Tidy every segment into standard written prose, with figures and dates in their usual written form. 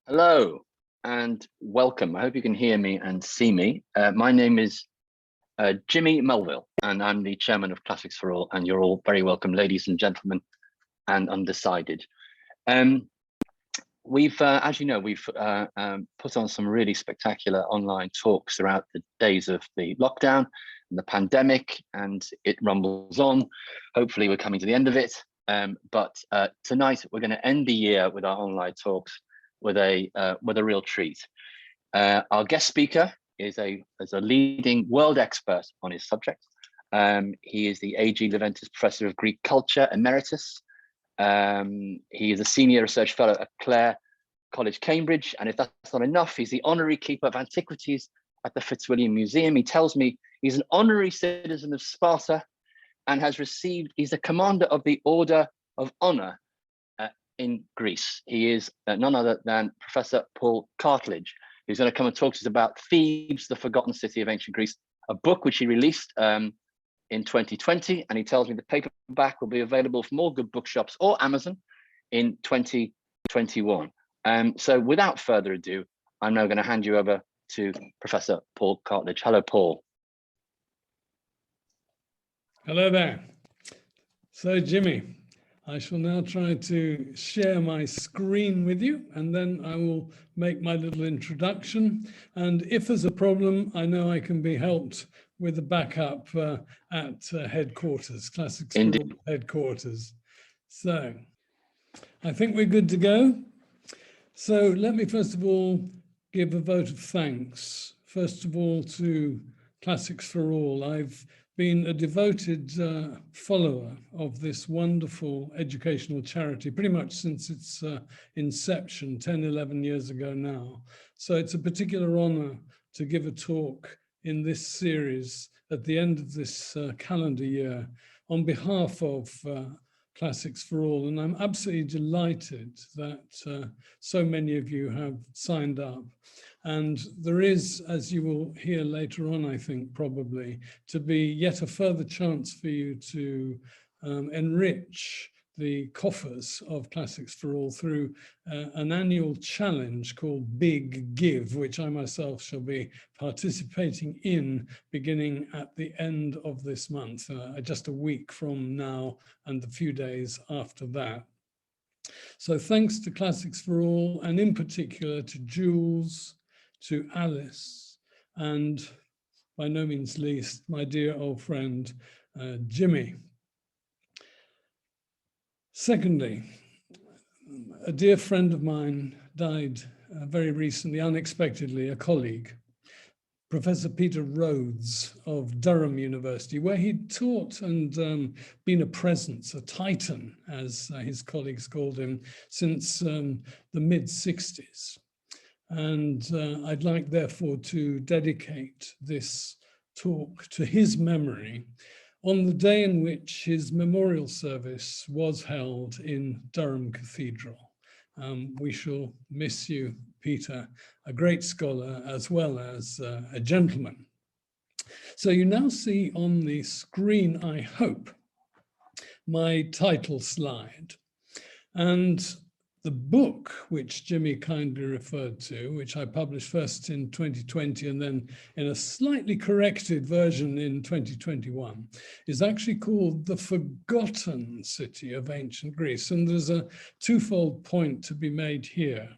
Hello and welcome. I hope you can hear me and see me. My name is Jimmy Mulville, and I'm the chairman of Classics for All, and you're all very welcome, ladies and gentlemen, and undecided. As you know, we've put on some really spectacular online talks throughout the days of the lockdown and the pandemic, and it rumbles on. Hopefully we're coming to the end of it. But tonight we're going to end the year with our online talks with a real treat. Our guest speaker is a leading world expert on his subject. He is the A.G. Leventis Professor of Greek Culture, Emeritus. He is a senior research fellow at Clare College, Cambridge. And if that's not enough, he's the honorary keeper of antiquities at the Fitzwilliam Museum. He tells me he's an honorary citizen of Sparta and he's a commander of the Order of Honor in Greece. He is none other than Professor Paul Cartledge, who's going to come and talk to us about Thebes, the Forgotten City of Ancient Greece, a book which he released in 2020. And he tells me the paperback will be available from all good bookshops or Amazon in 2021. So without further ado, I'm now going to hand you over to Professor Paul Cartledge. Hello, Paul. Hello there. So, Jimmy, I shall now try to share my screen with you, and then I will make my little introduction. And if there's a problem, I know I can be helped with the backup at headquarters, Classics for All headquarters. So I think we're good to go. So let me first of all give a vote of thanks, first of all, to Classics for All. I've been a devoted follower of this wonderful educational charity pretty much since its inception 10, 11 years ago now. So it's a particular honor to give a talk in this series at the end of this calendar year on behalf of Classics for All. And I'm absolutely delighted that so many of you have signed up. And there is, as you will hear later on, I think probably, to be yet a further chance for you to enrich the coffers of Classics for All through an annual challenge called Big Give, which I myself shall be participating in beginning at the end of this month, just a week from now and a few days after that. So thanks to Classics for All, and in particular to Jules, to Alice, and by no means least, my dear old friend, Jimmy. Secondly, a dear friend of mine died very recently, unexpectedly, a colleague, Professor Peter Rhodes of Durham University, where he'd taught and been a presence, a titan, as his colleagues called him, since the mid-60s. And I'd like, therefore, to dedicate this talk to his memory on the day in which his memorial service was held in Durham Cathedral. We shall miss you, Peter, a great scholar as well as a gentleman. So you now see on the screen, I hope, my title slide. And the book, which Jimmy kindly referred to, which I published first in 2020 and then in a slightly corrected version in 2021, is actually called The Forgotten City of Ancient Greece. And there's a twofold point to be made here.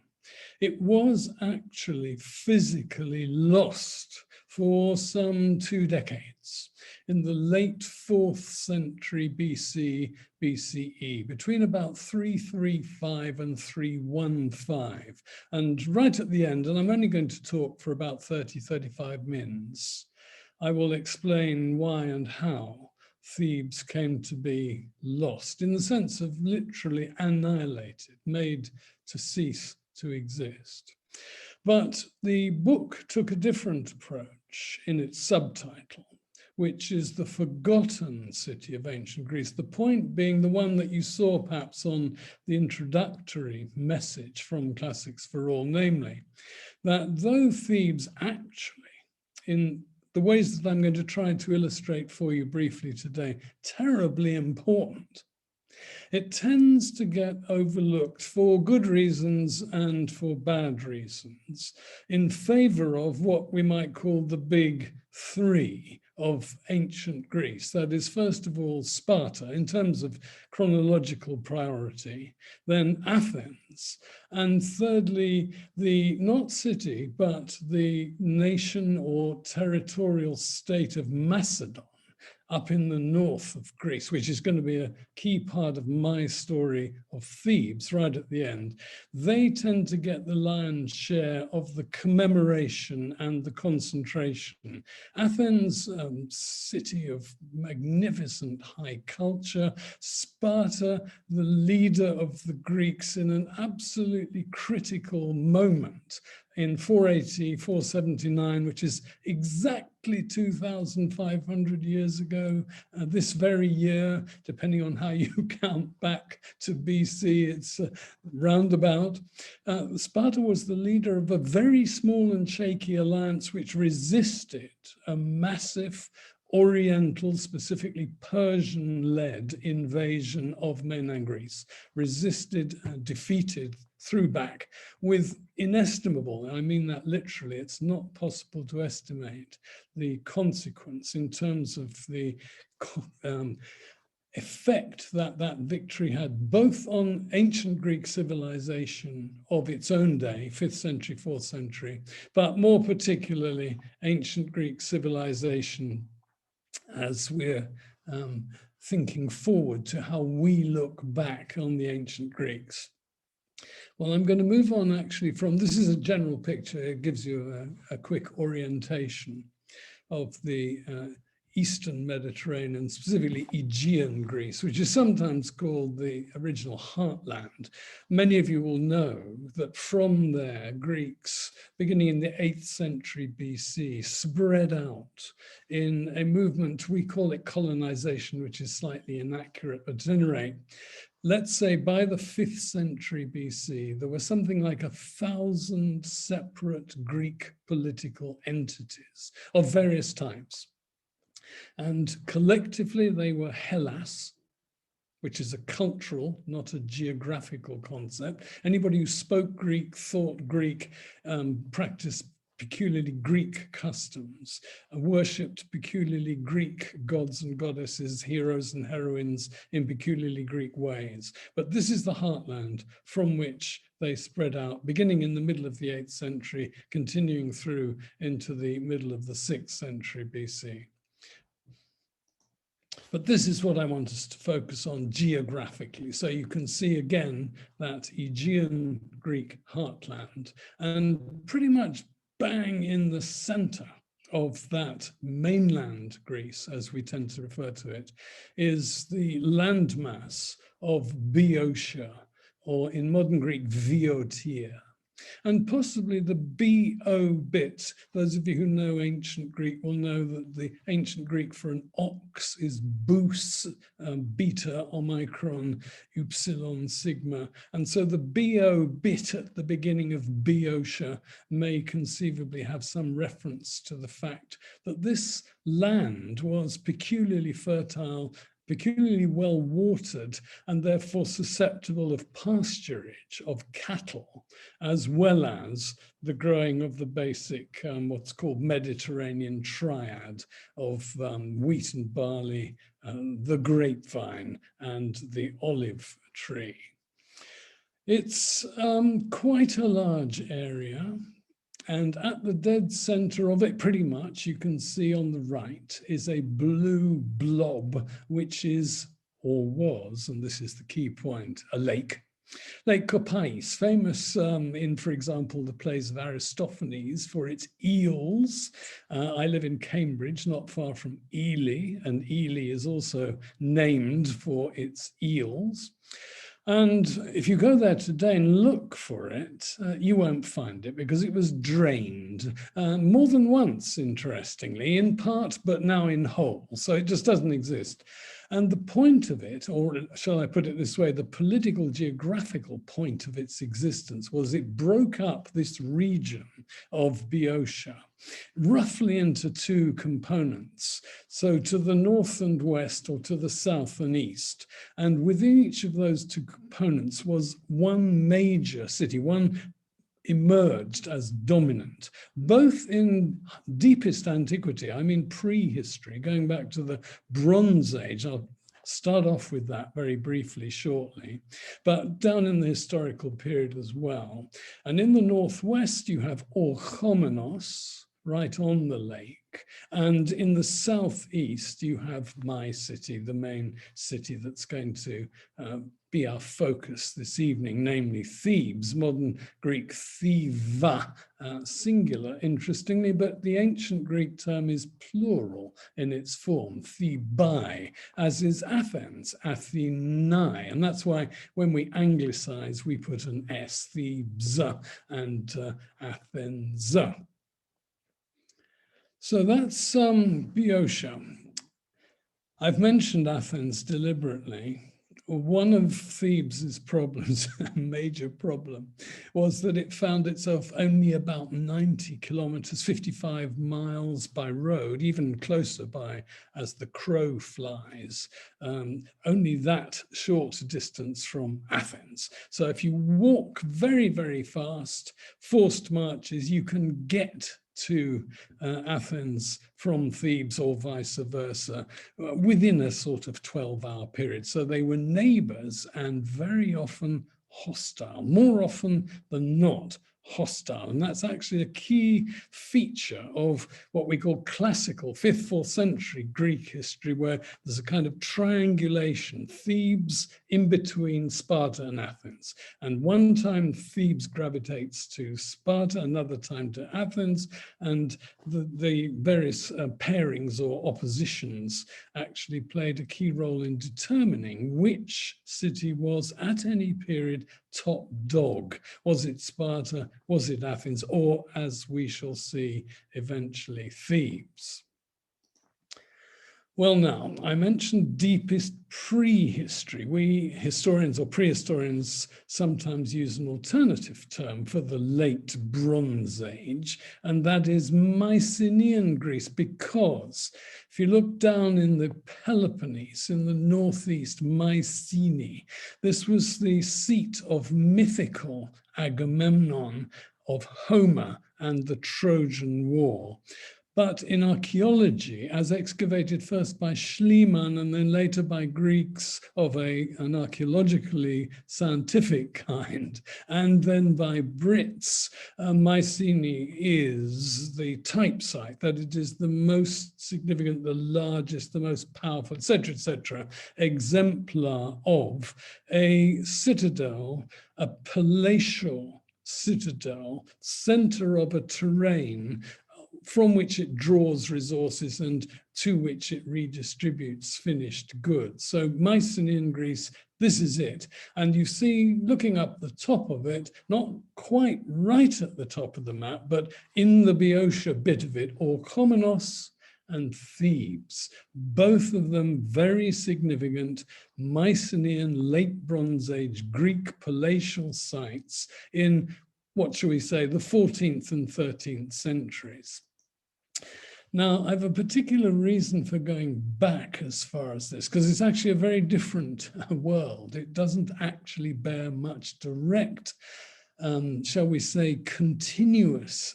It was actually physically lost for some 2 decades in the late 4th century BC, BCE, between about 335 and 315. And right at the end, and I'm only going to talk for about 35 minutes, I will explain why and how Thebes came to be lost, in the sense of literally annihilated, made to cease to exist. But the book took a different approach in its subtitle, which is The Forgotten City of Ancient Greece. The point being the one that you saw perhaps on the introductory message from Classics for All, namely that though Thebes actually, in the ways that I'm going to try to illustrate for you briefly today, terribly important, It tends to get overlooked for good reasons and for bad reasons in favor of what we might call the big three of ancient Greece. That is, first of all, Sparta in terms of chronological priority, then Athens, and thirdly, the not city, but the nation or territorial state of Macedon, up in the north of Greece, which is going to be a key part of my story of Thebes right at the end. They tend to get the lion's share of the commemoration and the concentration. Athens, city of magnificent high culture. Sparta, the leader of the Greeks in an absolutely critical moment in 480, 479, which is exactly 2,500 years ago, this very year, depending on how you count back to BC, it's roundabout. Sparta was the leader of a very small and shaky alliance which resisted a massive Oriental, specifically Persian-led invasion of mainland Greece, resisted and defeated, threw back with inestimable, and I mean that literally, it's not possible to estimate the consequence in terms of the effect that that victory had both on ancient Greek civilization of its own day, 5th century, 4th century, but more particularly ancient Greek civilization as we're thinking forward to how we look back on the ancient Greeks. Well, I'm going to move on actually from, this is a general picture, it gives you a quick orientation of the Eastern Mediterranean, specifically Aegean Greece, which is sometimes called the original heartland. Many of you will know that from there, Greeks, beginning in the 8th century BC, spread out in a movement, we call it colonization, which is slightly inaccurate, but at any rate, let's say by the 5th century BC, there were something like 1,000 separate Greek political entities of various types. And collectively, they were Hellas, which is a cultural, not a geographical concept. Anybody who spoke Greek, thought Greek, practiced peculiarly Greek customs, worshipped peculiarly Greek gods and goddesses, heroes and heroines in peculiarly Greek ways. But this is the heartland from which they spread out, beginning in the middle of the 8th century, continuing through into the middle of the 6th century BC. But this is what I want us to focus on geographically. So you can see again that Aegean Greek heartland, and pretty much bang in the center of that mainland Greece, as we tend to refer to it, is the landmass of Boeotia, or in modern Greek, Viotia. And possibly the BO bit, those of you who know ancient Greek will know that the ancient Greek for an ox is bous, beta, omicron, upsilon, sigma. And so the BO bit at the beginning of Boeotia may conceivably have some reference to the fact that this land was peculiarly fertile, peculiarly well watered, and therefore susceptible of pasturage of cattle, as well as the growing of the basic, what's called Mediterranean triad of wheat and barley, the grapevine, and the olive tree. It's quite a large area. And at the dead center of it, pretty much, you can see on the right, is a blue blob, which is, or was, and this is the key point, a lake. Lake Copais, famous in, for example, the plays of Aristophanes for its eels. I live in Cambridge, not far from Ely, and Ely is also named for its eels. And if you go there today and look for it, you won't find it because it was drained more than once, interestingly, in part, but now in whole. So it just doesn't exist. And the point of it, or shall I put it this way, the political geographical point of its existence was it broke up this region of Boeotia roughly into two components. So to the north and west, or to the south and east. And within each of those two components was one major city, one emerged as dominant, both in deepest antiquity, I mean prehistory, going back to the Bronze Age. I'll start off with that very briefly shortly, but down in the historical period as well. And in the northwest, you have Orchomenos, right on the lake. And in the southeast, you have my city, the main city that's going to be our focus this evening, namely Thebes, modern Greek theva, singular, interestingly, but the ancient Greek term is plural in its form, Thebai, as is Athens, Athenae. And that's why when we anglicize, we put an S, Thebes and Athens. So that's Boeotia. I've mentioned Athens deliberately. One of Thebes's problems, a major problem, was that it found itself only about 90 kilometers, 55 miles by road, even closer by as the crow flies, only that short distance from Athens. So if you walk very, very fast, forced marches, you can get to Athens from Thebes or vice versa within a sort of 12-hour period. So they were neighbors and very often hostile, more often than not hostile. And that's actually a key feature of what we call classical 5th, 4th century Greek history, where there's a kind of triangulation, Thebes in between Sparta and Athens. And one time Thebes gravitates to Sparta, another time to Athens, and the various pairings or oppositions actually played a key role in determining which city was at any period top dog. Was it Sparta? Was it Athens? Or, as we shall see, eventually Thebes? Well, now, I mentioned deepest prehistory. We historians or prehistorians sometimes use an alternative term for the late Bronze Age, and that is Mycenaean Greece, because if you look down in the Peloponnese, in the northeast, Mycenae, this was the seat of mythical Agamemnon, of Homer and the Trojan War. But in archaeology, as excavated first by Schliemann and then later by Greeks of an archaeologically scientific kind, and then by Brits, Mycenae is the type site, that it is the most significant, the largest, the most powerful, etc., exemplar of a citadel, a palatial citadel, center of a terrain from which it draws resources and to which it redistributes finished goods. So Mycenaean Greece, this is it. And you see, looking up the top of it, not quite right at the top of the map, but in the Boeotia bit of it, Orchomenos and Thebes, both of them very significant Mycenaean late Bronze Age Greek palatial sites in, what shall we say, the 14th and 13th centuries. Now, I have a particular reason for going back as far as this, because it's actually a very different world. It doesn't actually bear much direct, shall we say, continuous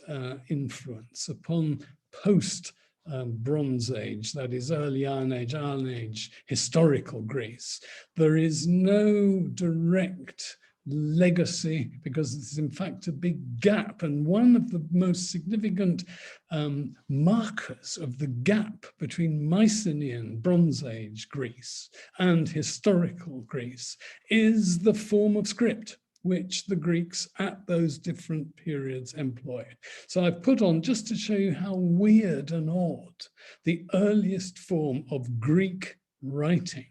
influence upon post-Bronze Age, that is early Iron Age, historical Greece. There is no direct legacy, because it's in fact a big gap. And one of the most significant markers of the gap between Mycenaean Bronze Age Greece and historical Greece is the form of script which the Greeks at those different periods employed. So I've put on, just to show you how weird and odd, the earliest form of Greek writing.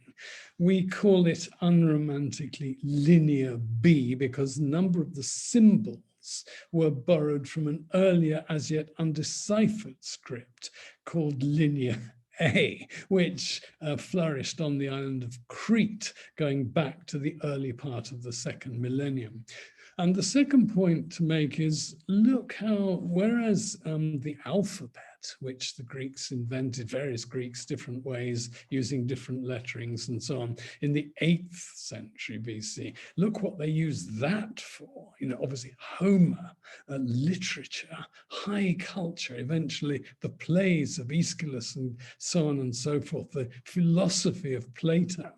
We call it unromantically linear B because a number of the symbols were borrowed from an earlier, as yet undeciphered script called linear A, which flourished on the island of Crete, going back to the early part of the 2nd millennium. And the second point to make is, look how, whereas the alphabet, which the Greeks invented, various Greeks, different ways, using different letterings and so on, in the 8th century BC, look what they used that for. You know, obviously Homer, literature, high culture, eventually the plays of Aeschylus and so on and so forth, the philosophy of Plato.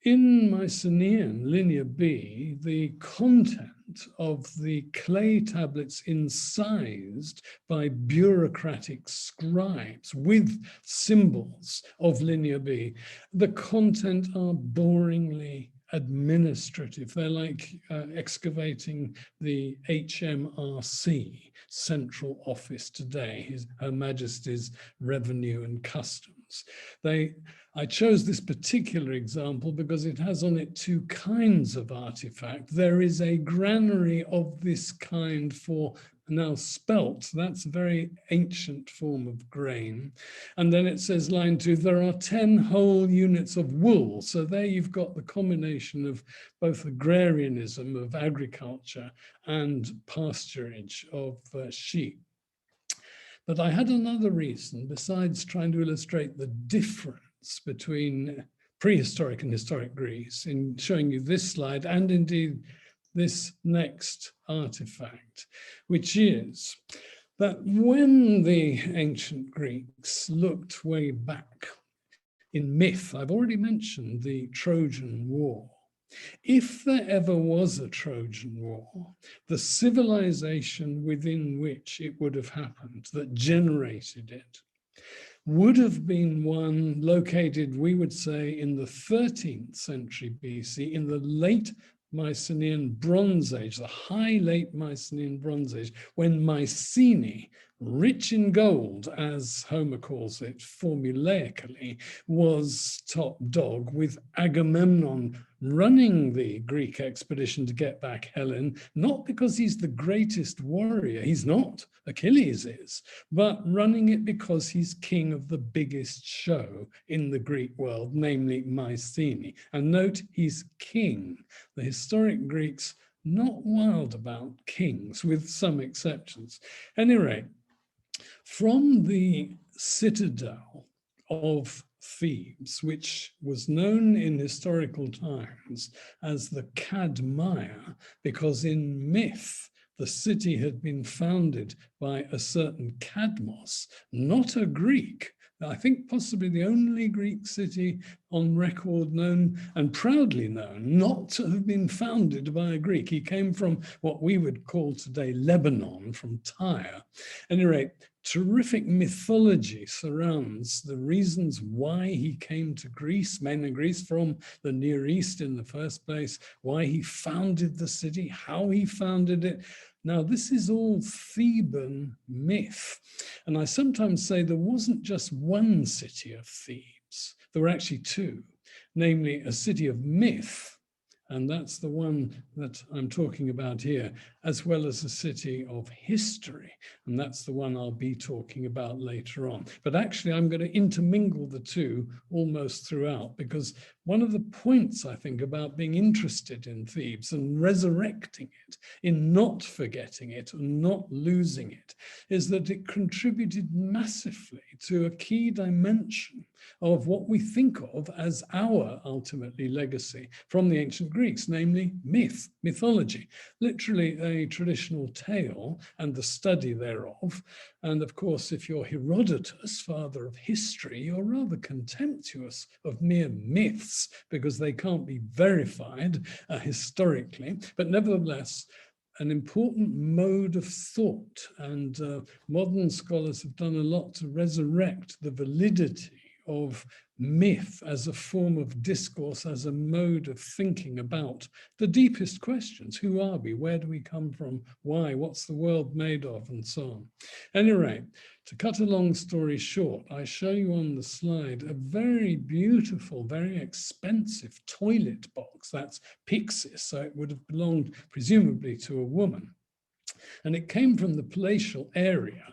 In Mycenaean, Linear B, the content of the clay tablets incised by bureaucratic scribes with symbols of Linear B, the content are boringly administrative. They're like excavating the HMRC, Central Office today, Her Majesty's Revenue and Customs. I chose this particular example because it has on it two kinds of artifact. There is a granary of this kind for now spelt, that's a very ancient form of grain. And then it says, line 2, there are 10 whole units of wool. So there you've got the combination of both agrarianism of agriculture and pasturage of sheep. But I had another reason, besides trying to illustrate the difference between prehistoric and historic Greece, in showing you this slide and indeed this next artifact, which is that when the ancient Greeks looked way back in myth, I've already mentioned the Trojan War. If there ever was a Trojan War, the civilization within which it would have happened, that generated it, would have been one located, we would say, in the 13th century BC, in the late Mycenaean Bronze Age, the high late Mycenaean Bronze Age, when Mycenae, rich in gold, as Homer calls it formulaically, was top dog, with Agamemnon running the Greek expedition to get back Helen, not because he's the greatest warrior, he's not, Achilles is, but running it because he's king of the biggest show in the Greek world, namely Mycenae. And note, he's king. The historic Greeks, not wild about kings, with some exceptions. At any rate, from the citadel of Thebes, which was known in historical times as the Cadmea, because in myth, the city had been founded by a certain Cadmos, not a Greek. I think possibly the only Greek city on record known and proudly known not to have been founded by a Greek. He came from what we would call today Lebanon, from Tyre. At any rate, terrific mythology surrounds the reasons why he came to Greece, mainly Greece, from the Near East in the first place, why he founded the city, how he founded it. Now, this is all Theban myth. And I sometimes say there wasn't just one city of Thebes, there were actually two, namely a city of myth, and that's the one that I'm talking about here, as well as a city of history. And that's the one I'll be talking about later on. But actually, I'm going to intermingle the two almost throughout, because one of the points, I think, about being interested in Thebes and resurrecting it, in not forgetting it and not losing it, is that it contributed massively to a key dimension of what we think of as our, ultimately, legacy from the ancient Greeks, namely myth, mythology, literally a traditional tale and the study thereof. And of course, if you're Herodotus, father of history, you're rather contemptuous of mere myths because they can't be verified historically, but nevertheless, an important mode of thought. And modern scholars have done a lot to resurrect the validity of myth as a form of discourse, as a mode of thinking about the deepest questions. Who are we? Where do we come from? Why? What's the world made of? And so on. Anyway, to cut a long story short, I show you on the slide a very beautiful, very expensive toilet box. That's Pyxis, so it would have belonged presumably to a woman. And it came from the palatial area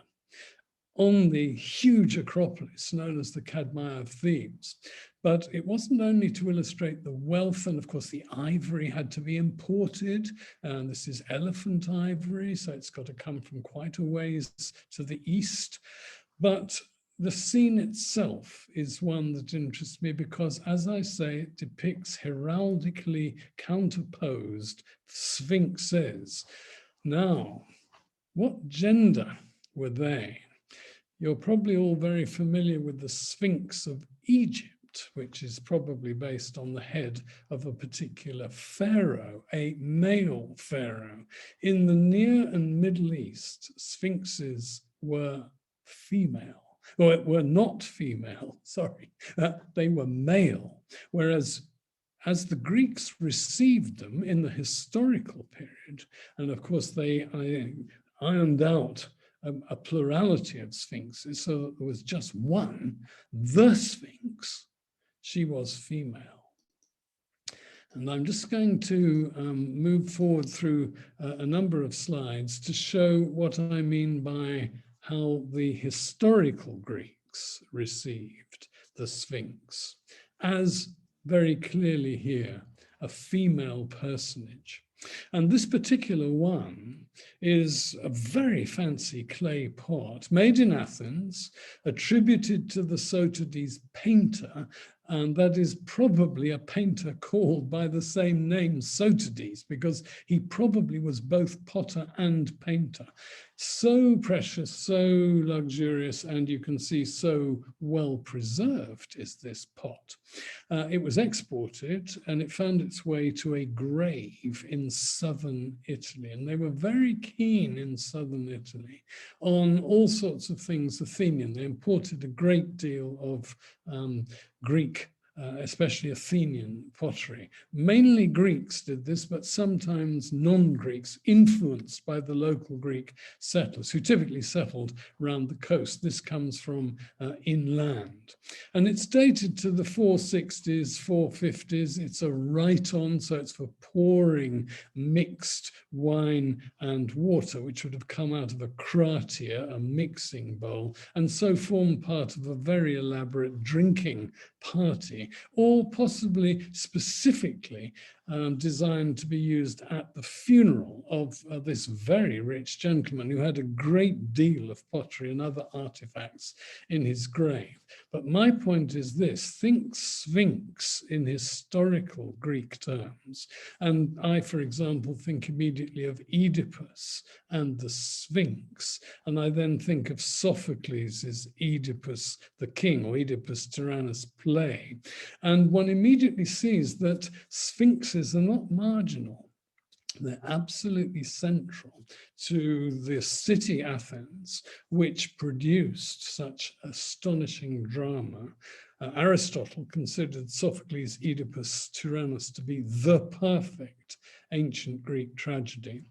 on the huge Acropolis known as the Cadmea of Thebes. But it wasn't only to illustrate the wealth, and of course the ivory had to be imported, and this is elephant ivory, so it's got to come from quite a ways to the east. But the scene itself is one that interests me because, as I say, it depicts heraldically counterposed sphinxes. Now, what gender were they? You're probably all very familiar with the Sphinx of Egypt, which is probably based on the head of a particular pharaoh, a male pharaoh. In the Near and Middle East, sphinxes were female. Or were not female, sorry, they were male, whereas as the Greeks received them in the historical period, and of course they ironed out a plurality of sphinxes, so that there was just one, the Sphinx, she was female. And I'm just going to move forward through a number of slides to show what I mean by how the historical Greeks received the Sphinx as very clearly here, a female personage. And this particular one is a very fancy clay pot made in Athens, attributed to the Sotades painter, and that is probably a painter called by the same name, Sotades, because he probably was both potter and painter. So precious, so luxurious, and you can see so well preserved is this pot. It was exported and it found its way to a grave in southern Italy. And they were very keen in southern Italy on all sorts of things Athenian. They imported a great deal of Greek, especially Athenian pottery. Mainly Greeks did this, but sometimes non-Greeks influenced by the local Greek settlers who typically settled around the coast. This comes from inland. And it's dated to the 460s, 450s. It's a write-on, so it's for pouring mixed wine and water, which would have come out of a kratia, a mixing bowl, and so form part of a very elaborate drinking party, or possibly specifically designed to be used at the funeral of this very rich gentleman who had a great deal of pottery and other artifacts in his grave. But my point is this: think Sphinx in historical Greek terms. And I, for example, think immediately of Oedipus and the Sphinx. And I then think of Sophocles' Oedipus the King, or Oedipus Tyrannus play. And one immediately sees that sphinxes are not marginal. They're absolutely central to the city Athens, which produced such astonishing drama. Aristotle considered Sophocles' Oedipus Tyrannus to be the perfect ancient Greek tragedy.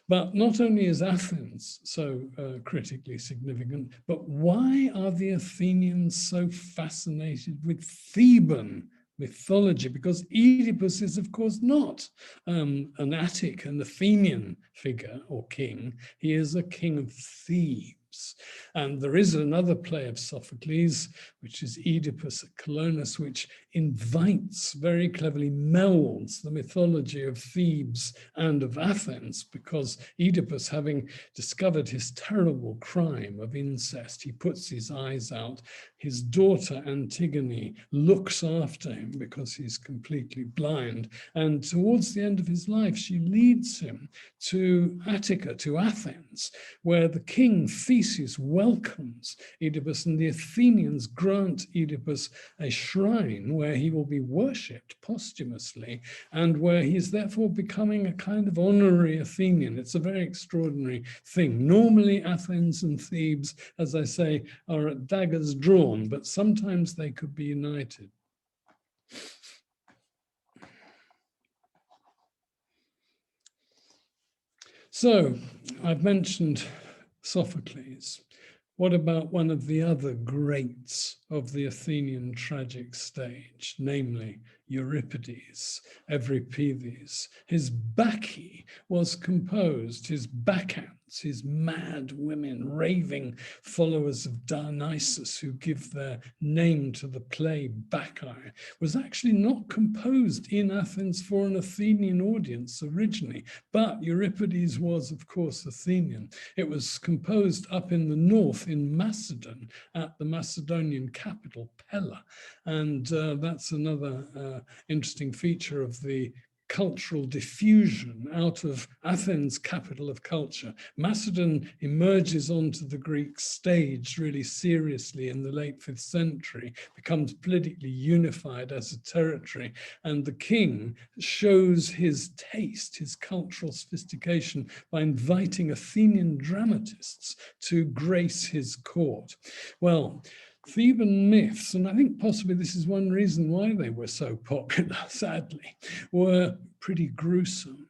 But not only is Athens so critically significant, but why are the Athenians so fascinated with Theban mythology? Because Oedipus is, of course, not an Attic, an Athenian figure or king. He is a king of Thebes. And there is another play of Sophocles, which is Oedipus at Colonus, which invites, very cleverly melds the mythology of Thebes and of Athens, because Oedipus, having discovered his terrible crime of incest, he puts his eyes out. His daughter Antigone looks after him because he's completely blind. And towards the end of his life, she leads him to Attica, to Athens, where the king Theseus welcomes Oedipus, and the Athenians grant Oedipus a shrine where he will be worshipped posthumously, and where he's therefore becoming a kind of honorary Athenian. It's a very extraordinary thing. Normally, Athens and Thebes, as I say, are at daggers drawn, but sometimes they could be united. So, I've mentioned Sophocles. What about one of the other greats of the Athenian tragic stage, namely Euripides, Euripides. His Bacchae was composed, his bacchantes, his mad women, raving followers of Dionysus who give their name to the play Bacchae, was actually not composed in Athens for an Athenian audience originally, but Euripides was, of course, Athenian. It was composed up in the north in Macedon at the Macedonian capital, Pella. And that's another interesting feature of the cultural diffusion out of Athens, capital of culture. Macedon emerges onto the Greek stage really seriously in the late 5th century, becomes politically unified as a territory, and the king shows his taste, his cultural sophistication by inviting Athenian dramatists to grace his court. Well, Theban myths, and I think possibly this is one reason why they were so popular, sadly, were pretty gruesome.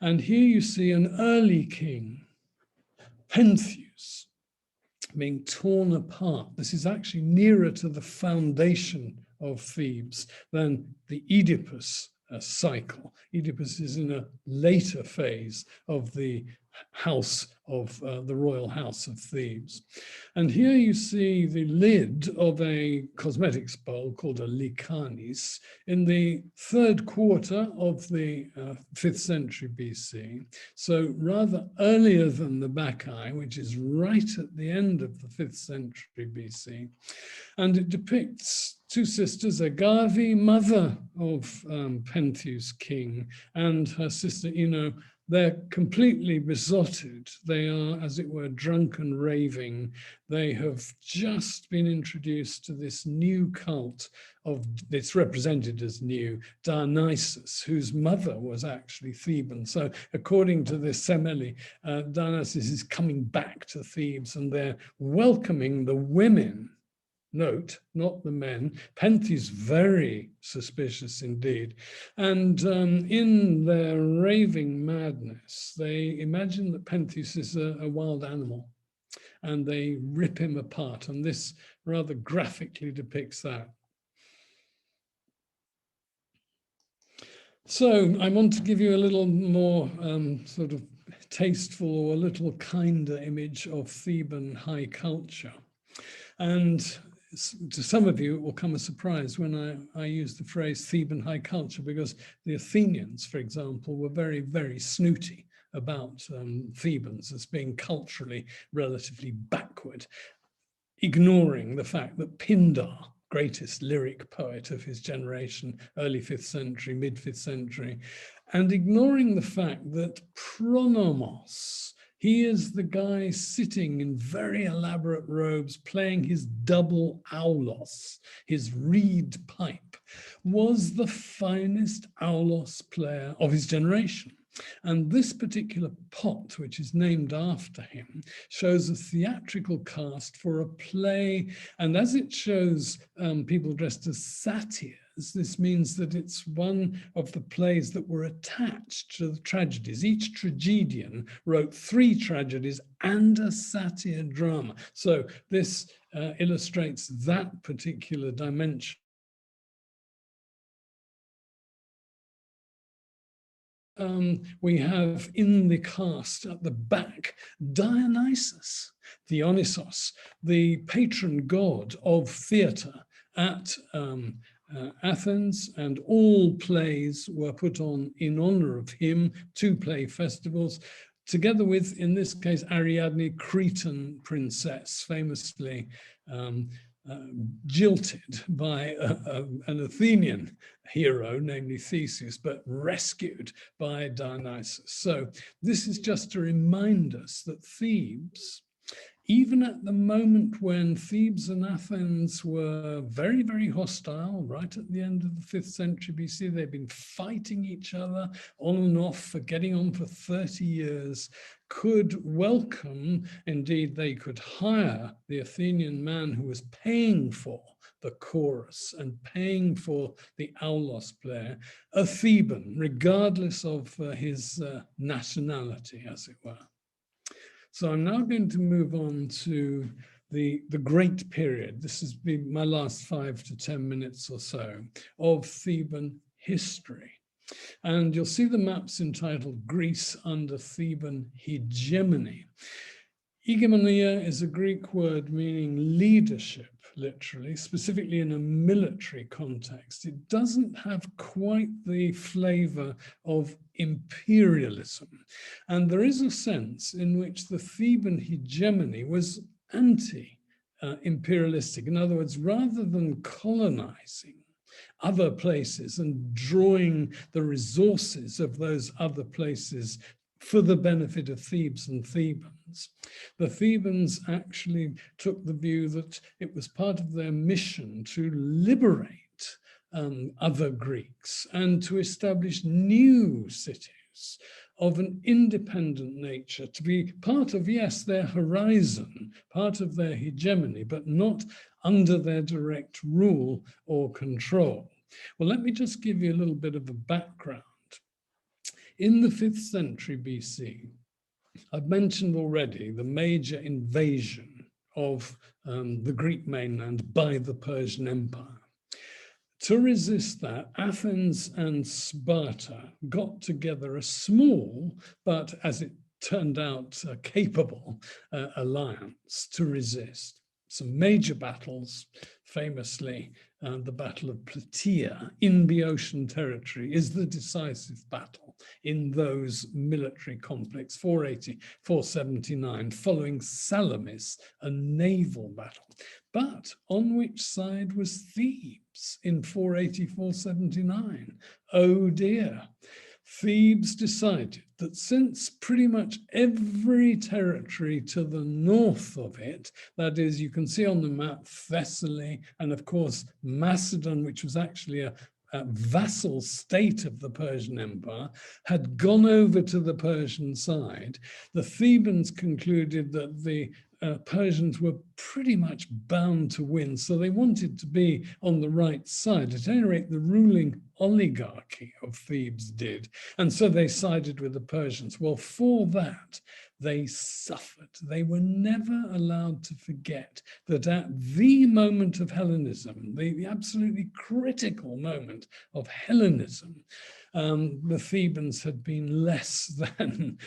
And here you see an early king, Pentheus, being torn apart. This is actually nearer to the foundation of Thebes than the Oedipus cycle. Oedipus is in a later phase of the house of the royal house of Thebes. And here you see the lid of a cosmetics bowl called a likanis in the 3rd quarter of the 5th century BC. So rather earlier than the Bacchae, which is right at the end of the 5th century BC. And it depicts two sisters, Agave, mother of Pentheus king, and her sister Ino. They're completely besotted. They are, as it were, drunk and raving. They have just been introduced to this new cult of, it's represented as new, Dionysus, whose mother was actually Theban. So according to this Semele, Dionysus is coming back to Thebes, and they're welcoming the women. Note, not the men. Pentheus very suspicious indeed. And in their raving madness, they imagine that Pentheus is a wild animal, and they rip him apart. And this rather graphically depicts that. So I want to give you a little more sort of tasteful or a little kinder image of Theban high culture. And to some of you, it will come as a surprise when I use the phrase Theban high culture, because the Athenians, for example, were very, very snooty about Thebans as being culturally relatively backward, ignoring the fact that Pindar, greatest lyric poet of his generation, early 5th century, mid 5th century, and ignoring the fact that Pronomos, he is the guy sitting in very elaborate robes, playing his double aulos, his reed pipe, was the finest aulos player of his generation. And this particular pot, which is named after him, shows a theatrical cast for a play. And as it shows people dressed as satyrs, this means that it's one of the plays that were attached to the tragedies. Each tragedian wrote 3 tragedies and a satyr drama. So this illustrates that particular dimension. We have in the cast at the back Dionysus, Dionysos, the patron god of theatre at Athens, and all plays were put on in honor of him, 2 play festivals, together with, in this case, Ariadne, Cretan princess, famously jilted by an Athenian hero, namely Theseus, but rescued by Dionysus. So this is just to remind us that Thebes, even at the moment when Thebes and Athens were very, very hostile, right at the end of the 5th century BC, they've been fighting each other on and off for getting on for 30 years, could welcome, indeed they could hire the Athenian man who was paying for the chorus and paying for the aulos player, a Theban, regardless of his nationality, as it were. So I'm now going to move on to the great period. This has been my last 5 to 10 minutes or so of Theban history. And you'll see the maps entitled Greece under Theban hegemony. Hegemonia is a Greek word meaning leadership, literally, specifically in a military context. It doesn't have quite the flavor of imperialism. And there is a sense in which the Theban hegemony was anti-imperialistic. In other words, rather than colonizing other places and drawing the resources of those other places for the benefit of Thebes and Thebans, the Thebans actually took the view that it was part of their mission to liberate other Greeks and to establish new cities of an independent nature, to be part of, yes, their horizon, part of their hegemony, but not under their direct rule or control. Well, let me just give you a little bit of a background. In the 5th century BC, I've mentioned already the major invasion of the Greek mainland by the Persian Empire. To resist that, Athens and Sparta got together a small, but as it turned out, capable alliance to resist. Some major battles, famously the Battle of Plataea in Boeotian territory is the decisive battle in those military conflicts, 480, 479, following Salamis, a naval battle. But on which side was Thebes in 480, 479? Oh dear. Thebes decided that since pretty much every territory to the north of it, that is, you can see on the map Thessaly and of course Macedon, which was actually a vassal state of the Persian Empire, had gone over to the Persian side, the Thebans concluded that the Persians were pretty much bound to win, so they wanted to be on the right side. At any rate, the ruling oligarchy of Thebes did, and so they sided with the Persians. Well, for that, they suffered. They were never allowed to forget that at the moment of Hellenism, the absolutely critical moment of Hellenism, the Thebans had been less than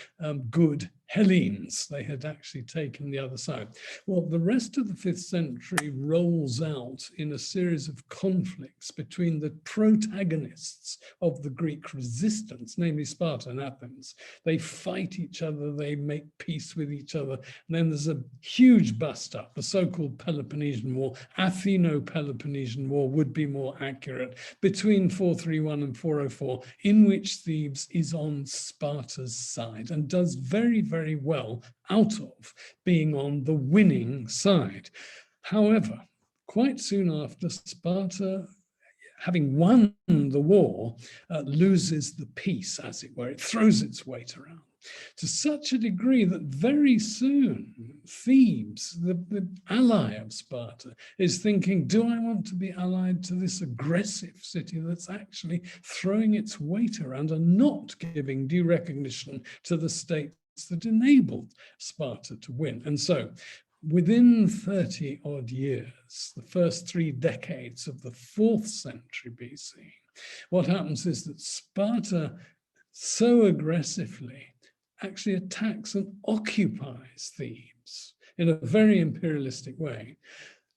good Hellenes. They had actually taken the other side. Well, the rest of the 5th century rolls out in a series of conflicts between the protagonists of the Greek resistance, namely Sparta and Athens. They fight each other, they make peace with each other. And then there's a huge bust up, the so-called Peloponnesian War. Atheno-Peloponnesian War would be more accurate, between 431 and 404, in which Thebes is on Sparta's side and does very, very well out of being on the winning side. However, quite soon after, Sparta, having won the war, loses the peace, as it were. It throws its weight around to such a degree that very soon Thebes, the ally of Sparta, is thinking, do I want to be allied to this aggressive city that's actually throwing its weight around and not giving due recognition to the states that enabled Sparta to win? And so within 30 odd years, the first 3 decades of the 4th century BC, what happens is that Sparta so aggressively actually attacks and occupies Thebes in a very imperialistic way,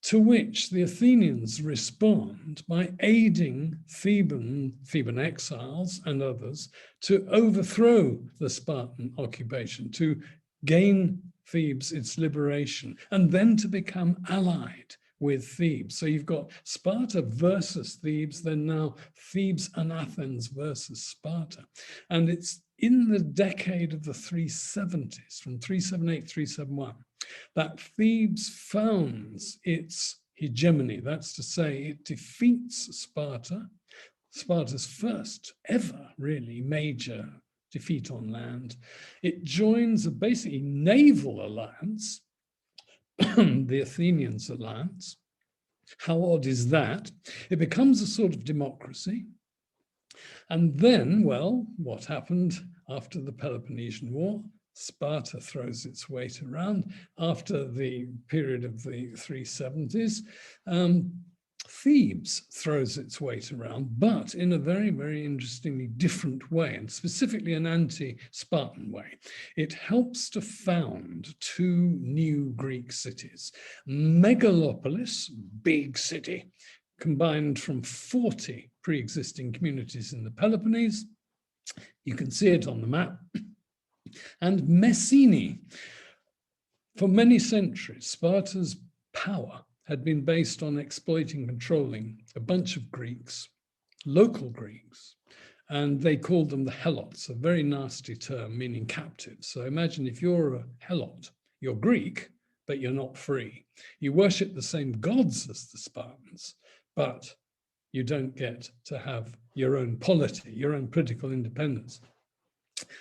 to which the Athenians respond by aiding Theban exiles and others to overthrow the Spartan occupation, to gain Thebes its liberation, and then to become allied with Thebes. So you've got Sparta versus Thebes, then now Thebes and Athens versus Sparta. And it's in the decade of the 370s, from 378, 371, that Thebes founds its hegemony. That's to say, it defeats Sparta, Sparta's first ever really major defeat on land. It joins a basically naval alliance, the Athenians' alliance. How odd is that? It becomes a sort of democracy. And then, well, what happened after the Peloponnesian War? Sparta throws its weight around. After the period of the 370s, Thebes throws its weight around, but in a very, very interestingly different way, and specifically an anti-Spartan way. It helps to found two new Greek cities. Megalopolis, big city, combined from 40 pre-existing communities in the Peloponnese. You can see it on the map. And Messene. For many centuries, Sparta's power had been based on exploiting, controlling a bunch of Greeks, local Greeks, and they called them the Helots, a very nasty term meaning captives. So imagine if you're a Helot, you're Greek, but you're not free. You worship the same gods as the Spartans, but you don't get to have your own polity, your own political independence.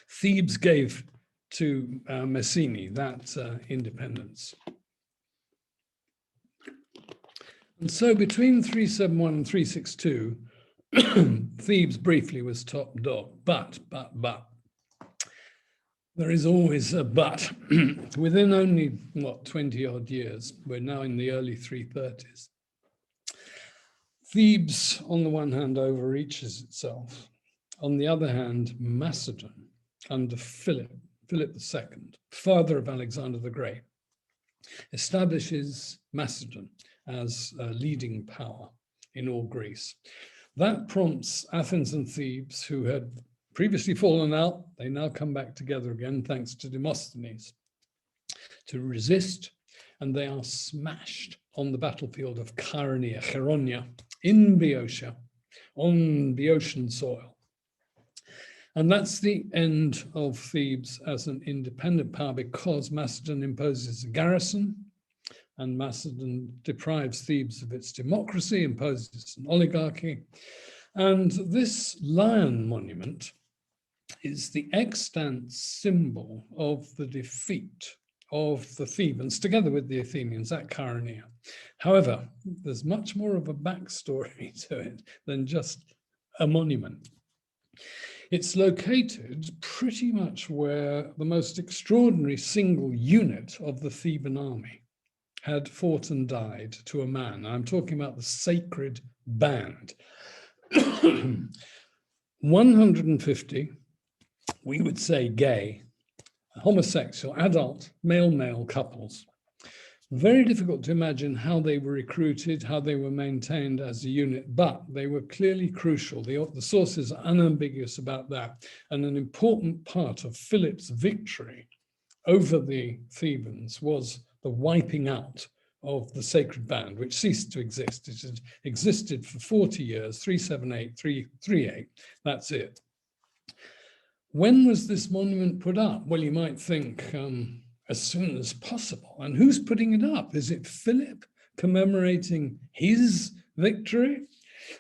Thebes gave to Messene that independence. And so between 371 and 362, Thebes briefly was top dog, but, there is always a but. Within only, 20 odd years, we're now in the early 330s. Thebes, on the one hand, overreaches itself. On the other hand, Macedon, under Philip II, father of Alexander the Great, establishes Macedon as a leading power in all Greece. That prompts Athens and Thebes, who had previously fallen out, they now come back together again, thanks to Demosthenes, to resist, and they are smashed on the battlefield of Chaeronea in Boeotia, on Boeotian soil. And that's the end of Thebes as an independent power, because Macedon imposes a garrison, and Macedon deprives Thebes of its democracy, imposes an oligarchy. And this lion monument is the extant symbol of the defeat of the Thebans, together with the Athenians, at Chaeronea. However, there's much more of a backstory to it than just a monument. It's located pretty much where the most extraordinary single unit of the Theban army had fought and died to a man. I'm talking about the sacred band. 150, we would say gay, homosexual, adult, male-male couples. Very difficult to imagine how they were recruited, how they were maintained as a unit, but they were clearly crucial. The sources are unambiguous about that. And an important part of Philip's victory over the Thebans was the wiping out of the sacred band, which ceased to exist. It had existed for 40 years, 378, 338, that's it. When was this monument put up? Well, you might think as soon as possible. And who's putting it up? Is it Philip commemorating his victory?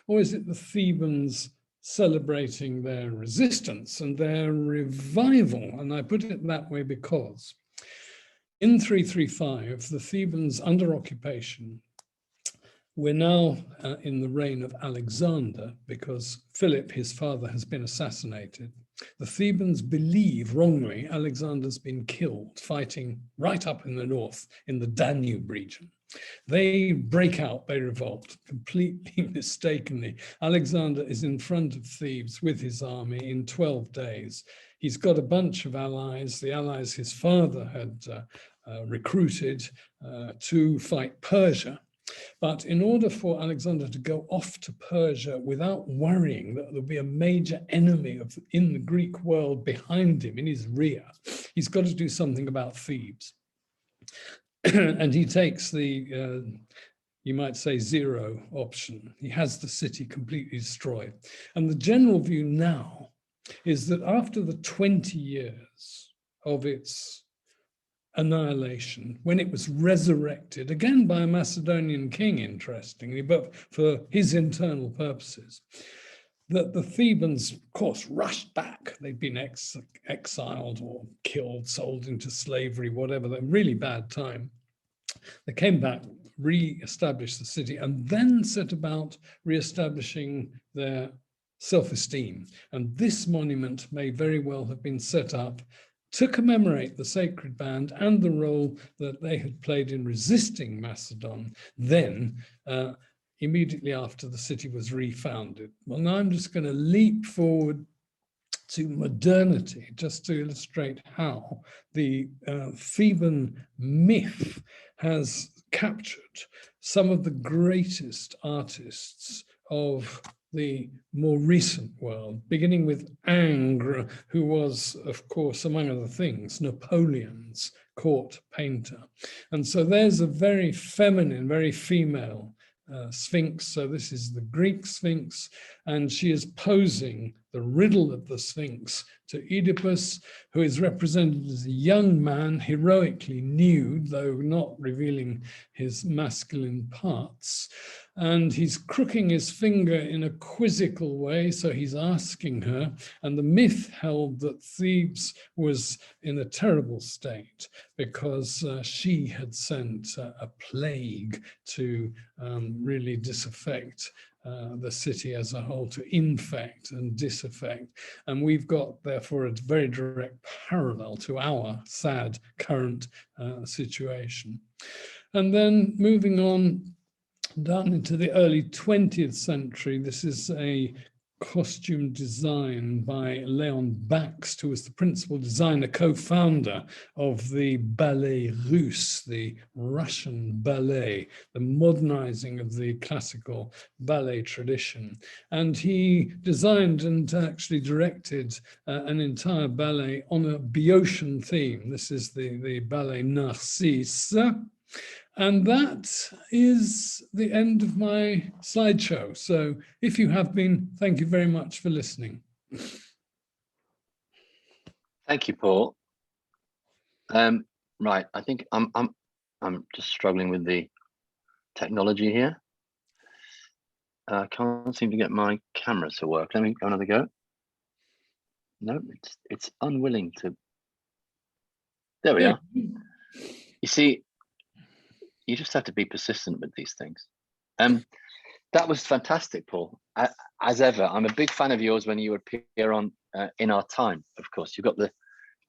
Or is it the Thebans celebrating their resistance and their revival? And I put it that way because in 335, the Thebans under occupation, we're now in the reign of Alexander, because Philip, his father, has been assassinated. The Thebans believe wrongly Alexander's been killed fighting right up in the north in the Danube region. They break out, they revolt completely mistakenly. Alexander is in front of Thebes with his army in 12 days. He's got a bunch of allies, the allies his father had recruited to fight Persia. But in order for Alexander to go off to Persia without worrying that there'll be a major enemy in the Greek world behind him, in his rear, he's got to do something about Thebes. And he takes the, you might say, zero option. He has the city completely destroyed. And the general view now is that after the 20 years of its annihilation, when it was resurrected, again by a Macedonian king, interestingly, but for his internal purposes, that the Thebans, of course, rushed back. They'd been exiled or killed, sold into slavery, whatever, a really bad time. They came back, re-established the city, and then set about re-establishing their self-esteem. And this monument may very well have been set up to commemorate the sacred band and the role that they had played in resisting Macedon, then immediately after the city was refounded. Well, now I'm just going to leap forward to modernity, just to illustrate how the Theban myth has captured some of the greatest artists of the more recent world, beginning with Ingres, who was, of course, among other things, Napoleon's court painter. And so there's a very feminine, very female Sphinx. So this is the Greek Sphinx, and she is posing the riddle of the Sphinx to Oedipus, who is represented as a young man, heroically nude, though not revealing his masculine parts. And he's crooking his finger in a quizzical way, so he's asking her. And the myth held that Thebes was in a terrible state because she had sent a plague to really disaffect the city as a whole, to infect and disaffect. And we've got, therefore, a very direct parallel to our sad current situation. And then moving on down into the early 20th century, this is a costume design by Leon Baxter, who was the principal designer, co-founder of the Ballet Russe, the Russian ballet, the modernizing of the classical ballet tradition. And he designed and actually directed an entire ballet on a Boeotian theme. This is the ballet Narcisse. And that is the end of my slideshow. So if you have been, thank you very much for listening. Thank you, Paul. Right, I think I'm just struggling with the technology here. I can't seem to get my camera to work. Let me go another go. No, it's unwilling to. There we are. You see, you just have to be persistent with these things. That was fantastic, Paul. As ever, I'm a big fan of yours when you appear on In Our Time, of course. You've got the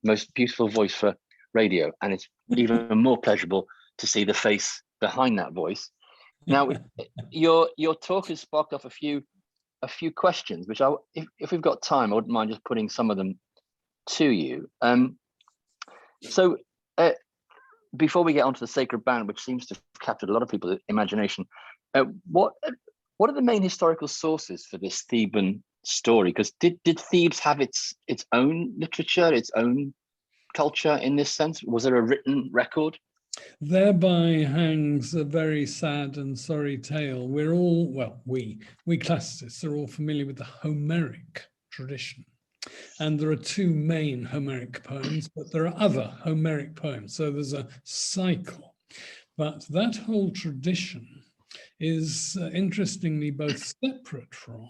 most beautiful voice for radio, and it's even more pleasurable to see the face behind that voice. Now, your talk has sparked off a few questions, which if we've got time, I wouldn't mind just putting some of them to you. Before we get onto the sacred band, which seems to have captured a lot of people's imagination, what are the main historical sources for this Theban story? Because did Thebes have its own literature, its own culture in this sense? Was there a written record? Thereby hangs a very sad and sorry tale. We're all, well, we classicists are all familiar with the Homeric tradition. And there are two main Homeric poems, but there are other Homeric poems. So there's a cycle. But that whole tradition is interestingly both separate from,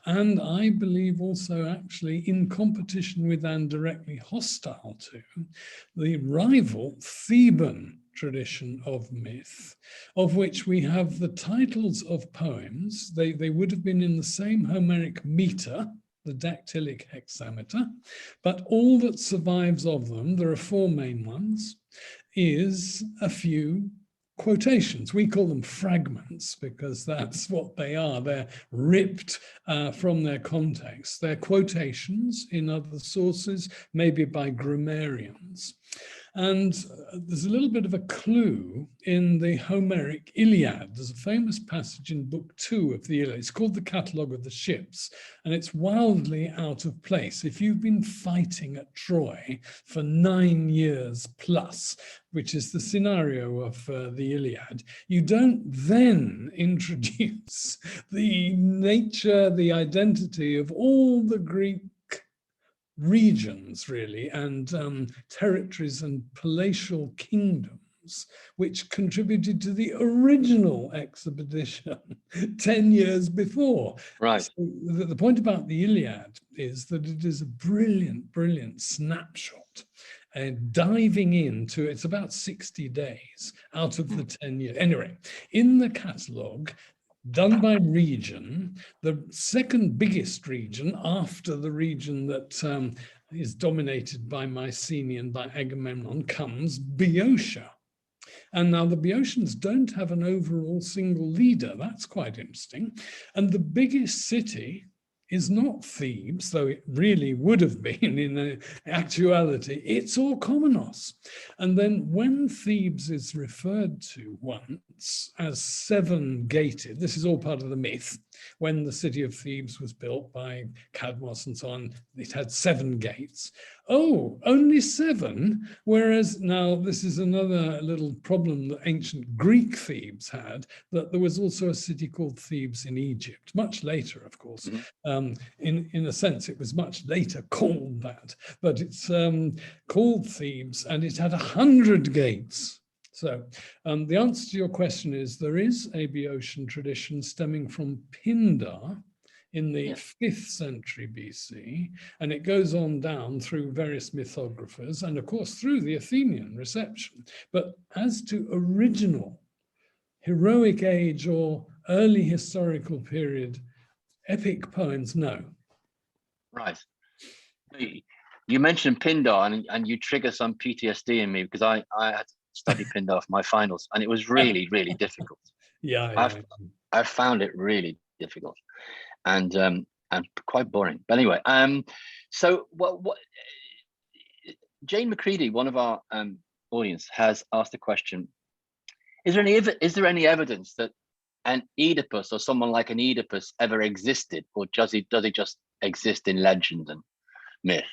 and I believe also actually in competition with and directly hostile to, the rival Theban tradition of myth, of which we have the titles of poems. They would have been in the same Homeric meter, the dactylic hexameter, but all that survives of them, there are four main ones, is a few quotations. We call them fragments because that's what they are. They're ripped from their context. They're quotations in other sources, maybe by grammarians. And there's a little bit of a clue in the Homeric Iliad. There's a famous passage in Book 2 of the Iliad. It's called the Catalogue of the Ships, and it's wildly out of place. If you've been fighting at Troy for 9 years plus, which is the scenario of the Iliad, you don't then introduce the nature, the identity of all the Greek regions, really, and territories and palatial kingdoms, which contributed to the original expedition 10 years before. Right. So the point about the Iliad is that it is a brilliant, brilliant snapshot, diving into, it's about 60 days out of the 10 years. Anyway, in the catalogue, done by region, the second biggest region after the region that is dominated by Mycenaean, by Agamemnon, comes Boeotia. And now the Boeotians don't have an overall single leader. That's quite interesting. And the biggest city is not Thebes, though it really would have been in actuality. It's Orchomenos. And then when Thebes is referred to once as seven-gated, this is all part of the myth. When the city of Thebes was built by Cadmos and so on, it had 7 gates. Oh, only 7? Whereas now this is another little problem that ancient Greek Thebes had, that there was also a city called Thebes in Egypt, much later, of course. In a sense, it was much later called that, but it's called Thebes, and it had 100 gates. So the answer to your question is there is a Boeotian tradition stemming from Pindar in the 5th century BC, and it goes on down through various mythographers and of course through the Athenian reception. But as to original heroic age or early historical period epic poems, no. Right. You mentioned Pindar and you trigger some PTSD in me because I had to study Pindar for my finals and it was really, really difficult. I've found it really difficult and quite boring. But anyway, so what Jane McCready, one of our audience, has asked a question. Is there any evidence that an Oedipus or someone like an Oedipus ever existed, or does he just exist in legend and myth?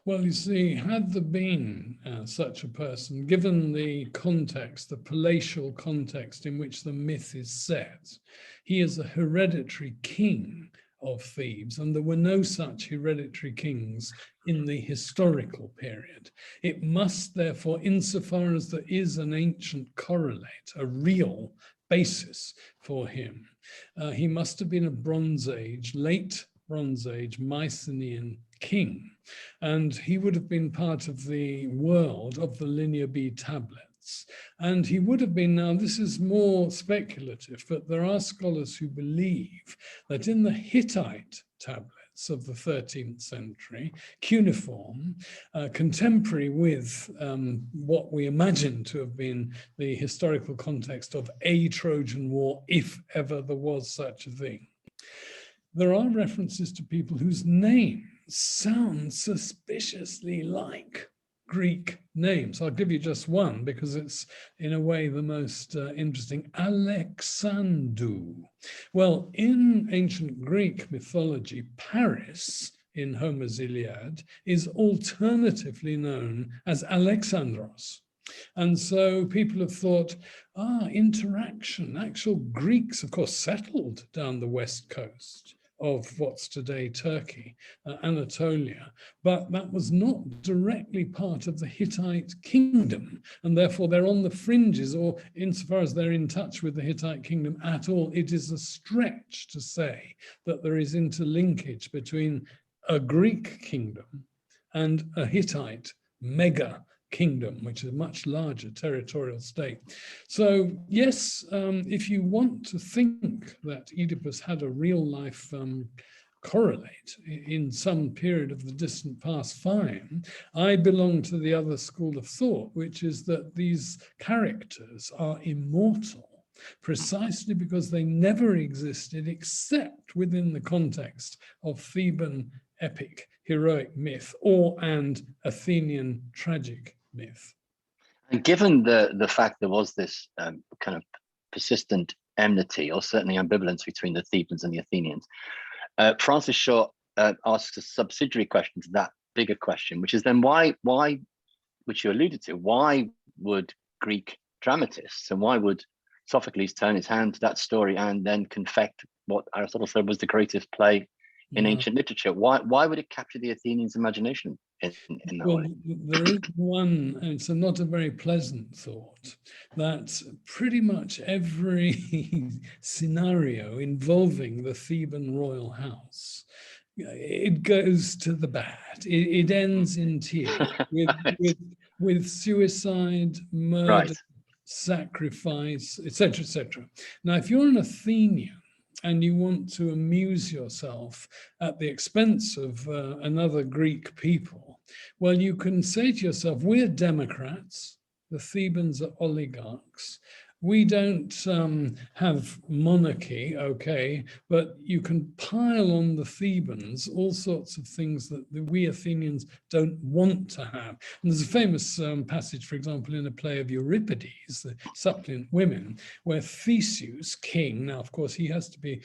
Well, you see, had there been such a person, given the context, the palatial context in which the myth is set, he is a hereditary king of Thebes, and there were no such hereditary kings in the historical period. It must therefore, insofar as there is an ancient correlate, a real basis for him, he must have been a Bronze Age, late Bronze Age Mycenaean king, and he would have been part of the world of the Linear B tablets. And he would have been, now this is more speculative, but there are scholars who believe that in the Hittite tablets of the 13th century, cuneiform, contemporary with what we imagine to have been the historical context of a Trojan War, if ever there was such a thing. There are references to people whose names sound suspiciously like Greek names. I'll give you just one because it's in a way the most interesting. Alexandru. Well, in ancient Greek mythology, Paris in Homer's Iliad is alternatively known as Alexandros. And so people have thought, interaction. Actual Greeks, of course, settled down the west coast of what's today Turkey, Anatolia, but that was not directly part of the Hittite kingdom, and therefore they're on the fringes, or insofar as they're in touch with the Hittite kingdom at all, it is a stretch to say that there is interlinkage between a Greek kingdom and a Hittite mega kingdom, which is a much larger territorial state. So yes, if you want to think that Oedipus had a real life correlate in some period of the distant past, fine. I belong to the other school of thought, which is that these characters are immortal precisely because they never existed except within the context of Theban epic heroic myth and Athenian tragic myth. And given the fact there was this kind of persistent enmity, or certainly ambivalence between the Thebans and the Athenians, Francis Shaw asks a subsidiary question to that bigger question, which is then why, which you alluded to, why would Greek dramatists and why would Sophocles turn his hand to that story and then confect what Aristotle said was the greatest play in ancient literature? Why would it capture the Athenians' imagination in that way? There is one, and it's not a very pleasant thought, that pretty much every scenario involving the Theban royal house, it goes to the bad. It ends in tears with suicide, murder, sacrifice, etc., etc. Now, if you're an Athenian, and you want to amuse yourself at the expense of another Greek people, well, you can say to yourself, we're democrats, the Thebans are oligarchs. We don't have monarchy, okay, but you can pile on the Thebans all sorts of things that we Athenians don't want to have. And there's a famous passage, for example, in a play of Euripides, the Suppliant Women, where Theseus, king, now of course he has to be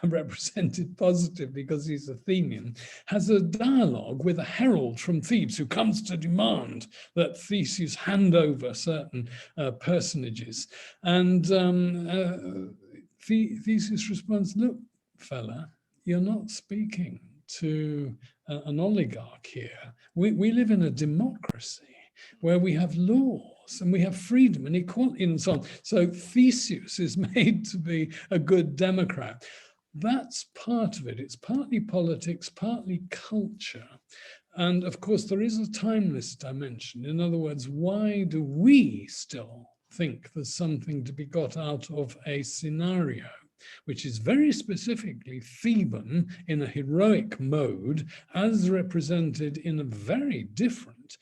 represented positively because he's Athenian, has a dialogue with a herald from Thebes who comes to demand that Theseus hand over certain personages. And Theseus responds, look, fella, you're not speaking to an oligarch here. We live in a democracy where we have laws and we have freedom and equality and so on. So Theseus is made to be a good democrat. That's part of it. It's partly politics, partly culture. And of course, there is a timeless dimension. In other words, why do we still think there's something to be got out of a scenario, which is very specifically Theban in a heroic mode, as represented in a very different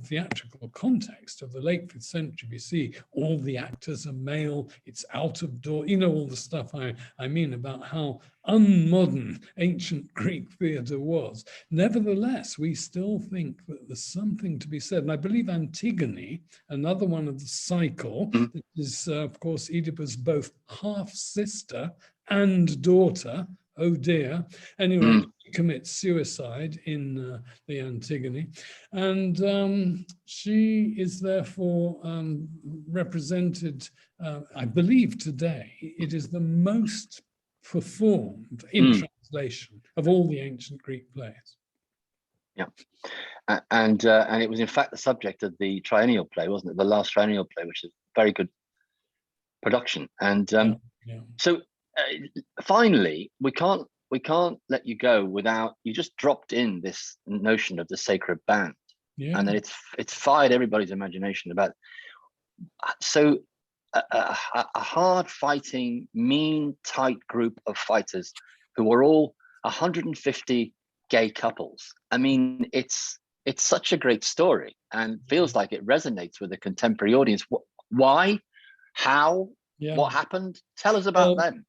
theatrical context of the late 5th century BC. All the actors are male, it's out of door, you know, all the stuff I mean about how unmodern ancient Greek theatre was. Nevertheless, we still think that there's something to be said. And I believe Antigone, another one of the cycle, that is, of course, Oedipus' both half-sister and daughter. Oh dear. Anyway, she commits suicide in the Antigone. And she is therefore represented, I believe today, it is the most performed in translation of all the ancient Greek plays. Yeah. And it was in fact the subject of the triennial play, wasn't it? The last triennial play, which is a very good production. And so finally, we can't let you go without, you just dropped in this notion of the sacred band. Yeah. And then it's fired everybody's imagination about, so a hard fighting, mean, tight group of fighters who are all 150 gay couples. I mean, it's such a great story and feels like it resonates with a contemporary audience. Why? How? Yeah. What happened? Tell us about them.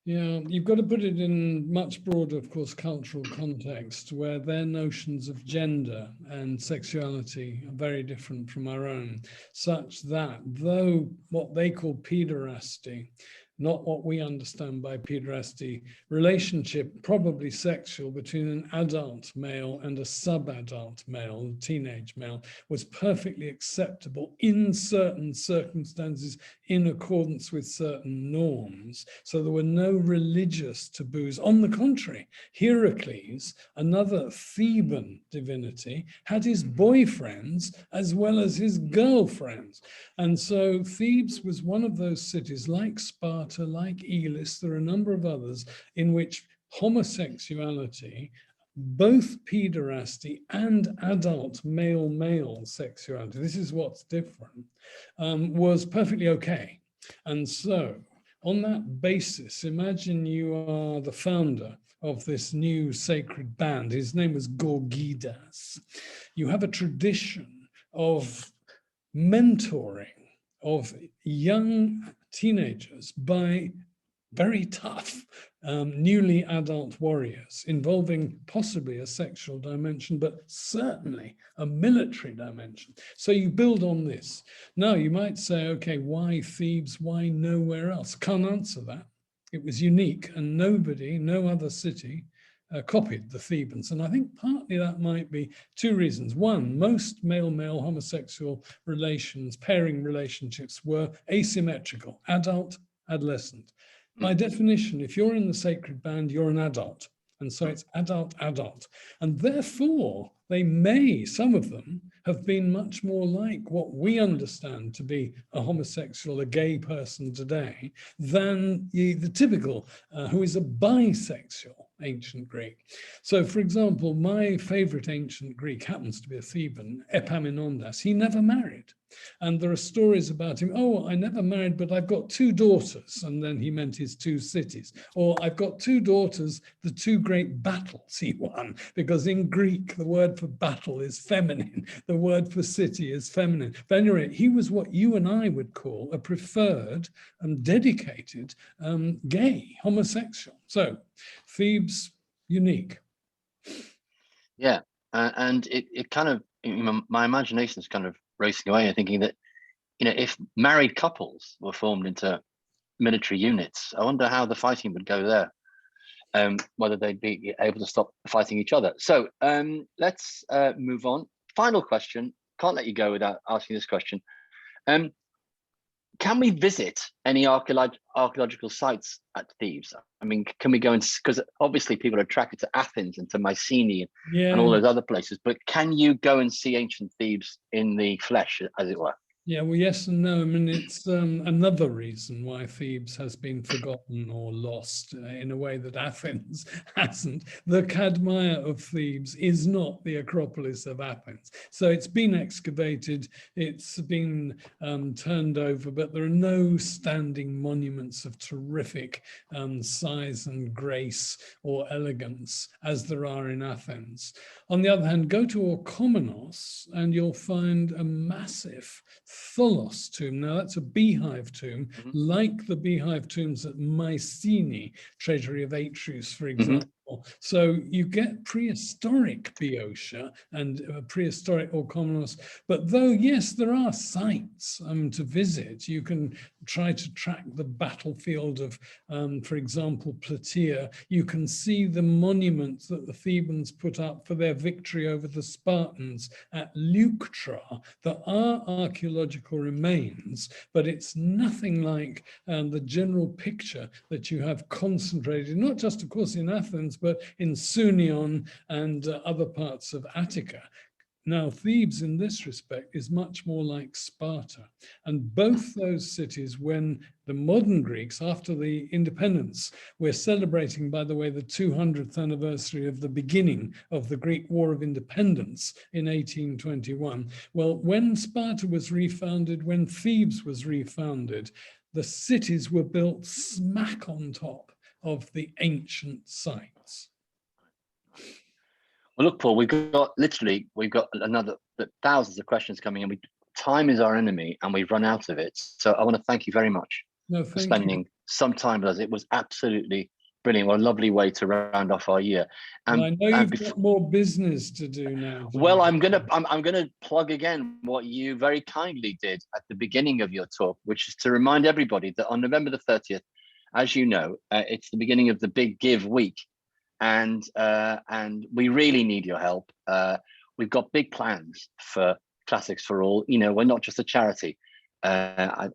Yeah, you've got to put it in much broader, of course, cultural context, where their notions of gender and sexuality are very different from our own, such that though what they call pederasty, not what we understand by pederasty, relationship, probably sexual, between an adult male and a sub-adult male, a teenage male, was perfectly acceptable in certain circumstances in accordance with certain norms. So there were no religious taboos. On the contrary, Heracles, another Theban divinity, had his boyfriends as well as his girlfriends. And so Thebes was one of those cities, like Sparta, like Elis, there are a number of others, in which homosexuality, both pederasty and adult male-male sexuality, this is what's different, was perfectly okay. And so on that basis, imagine you are the founder of this new sacred band. His name was Gorgidas. You have a tradition of mentoring of young teenagers by very tough, newly adult warriors, involving possibly a sexual dimension, but certainly a military dimension. So you build on this. Now you might say, okay, why Thebes? Why nowhere else? Can't answer that. It was unique and nobody, no other city copied the Thebans. And I think partly that might be two reasons. One, most male-male homosexual relations, pairing relationships were asymmetrical, adult, adolescent. By definition, if you're in the sacred band, you're an adult. And so it's adult, adult. And therefore, they may, some of them, have been much more like what we understand to be a homosexual, a gay person today, than the typical, who is a bisexual ancient Greek. So, for example, my favorite ancient Greek happens to be a Theban, Epaminondas. He never married. And there are stories about him, oh, I never married, but I've got 2 daughters. And then he meant his 2 cities. Or I've got 2 daughters, the 2 great battles he won. Because in Greek, the word for battle is feminine. The word for city is feminine. But anyway, he was what you and I would call a preferred and dedicated gay, homosexual. So Thebes, unique. Yeah, and it kind of, my imagination is kind of racing away and thinking that, if married couples were formed into military units, I wonder how the fighting would go there, whether they'd be able to stop fighting each other. So let's move on. Final question. Can't let you go without asking this question. Can we visit any archaeological sites at Thebes? I mean, can we go and, because obviously people are attracted to Athens and to Mycenae and all those other places, but can you go and see ancient Thebes in the flesh, as it were? Yeah, well, yes and no. I mean, it's another reason why Thebes has been forgotten or lost in a way that Athens hasn't. The Cadmea of Thebes is not the Acropolis of Athens. So it's been excavated, it's been turned over, but there are no standing monuments of terrific size and grace or elegance as there are in Athens. On the other hand, go to Orchomenos and you'll find a massive Tholos tomb. Now that's a beehive tomb, like the beehive tombs at Mycenae, treasury of Atreus, for example. So you get prehistoric Boeotia and prehistoric Orchomenos, but though, yes, there are sites to visit. You can try to track the battlefield of, for example, Plataea. You can see the monuments that the Thebans put up for their victory over the Spartans at Leuctra. There are archaeological remains, but it's nothing like the general picture that you have concentrated, not just, of course, in Athens, but in Sunion and other parts of Attica. Now, Thebes in this respect is much more like Sparta. And both those cities, when the modern Greeks, after the independence, we're celebrating, by the way, the 200th anniversary of the beginning of the Greek War of Independence in 1821. Well, when Sparta was refounded, when Thebes was refounded, the cities were built smack on top of the ancient sites. Well, look, Paul, we've got another thousands of questions coming in. Time is our enemy and we've run out of it. So I want to thank you very much for spending some time with us. It was absolutely brilliant. What a lovely way to round off our year. Well, I know you've got more business to do now. Well, I'm gonna plug again what you very kindly did at the beginning of your talk, which is to remind everybody that on November the 30th, as you know, it's the beginning of the Big Give Week. And we really need your help. We've got big plans for Classics for All. We're not just a charity. As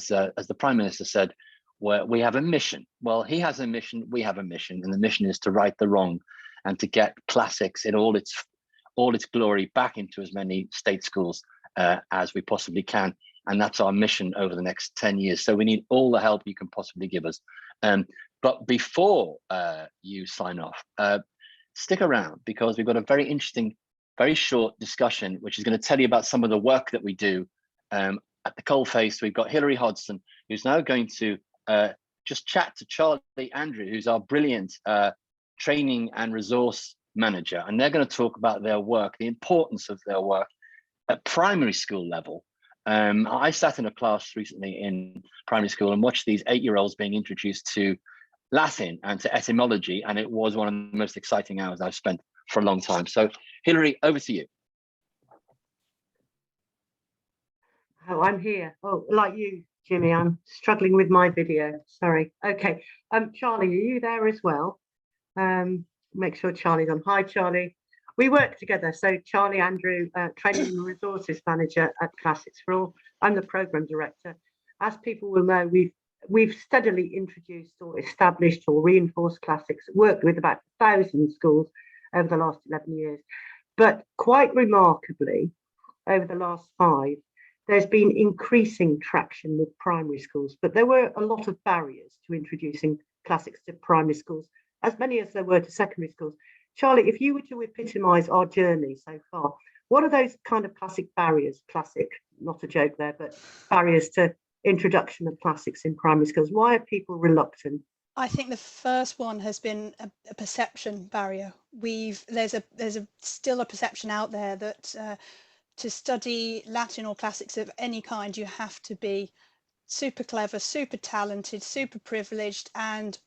the Prime Minister said, we have a mission. Well, he has a mission, we have a mission, and the mission is to right the wrong and to get classics in all its glory back into as many state schools as we possibly can. And that's our mission over the next 10 years. So we need all the help you can possibly give us. But before you sign off, stick around because we've got a very interesting, very short discussion, which is going to tell you about some of the work that we do at the Coalface. We've got Hilary Hodgson, who's now going to just chat to Charlie Andrew, who's our brilliant training and resource manager. And they're going to talk about their work, the importance of their work at primary school level. I sat in a class recently in primary school and watched these 8-year-olds being introduced to Latin and to etymology, and it was one of the most exciting hours I've spent for a long time. So, Hilary, over to you. Oh, I'm here. Oh, like you, Jimmy, I'm struggling with my video. Sorry. Okay. Charlie, are you there as well? Make sure Charlie's on. Hi, Charlie. We work together. So Charlie Andrew, Training and Resources Manager at Classics for All. I'm the Programme Director. As people will know, we've steadily introduced or established or reinforced classics, worked with about 1,000 schools over the last 11 years. But quite remarkably, over the last 5, there's been increasing traction with primary schools, but there were a lot of barriers to introducing classics to primary schools, as many as there were to secondary schools. Charlie, if you were to epitomise our journey so far, what are those kind of classic barriers, classic not a joke there, but barriers to introduction of classics in primary schools? Why are people reluctant? I think the first one has been a perception barrier. There's still a perception out there that to study Latin or classics of any kind, you have to be super clever, super talented, super privileged, and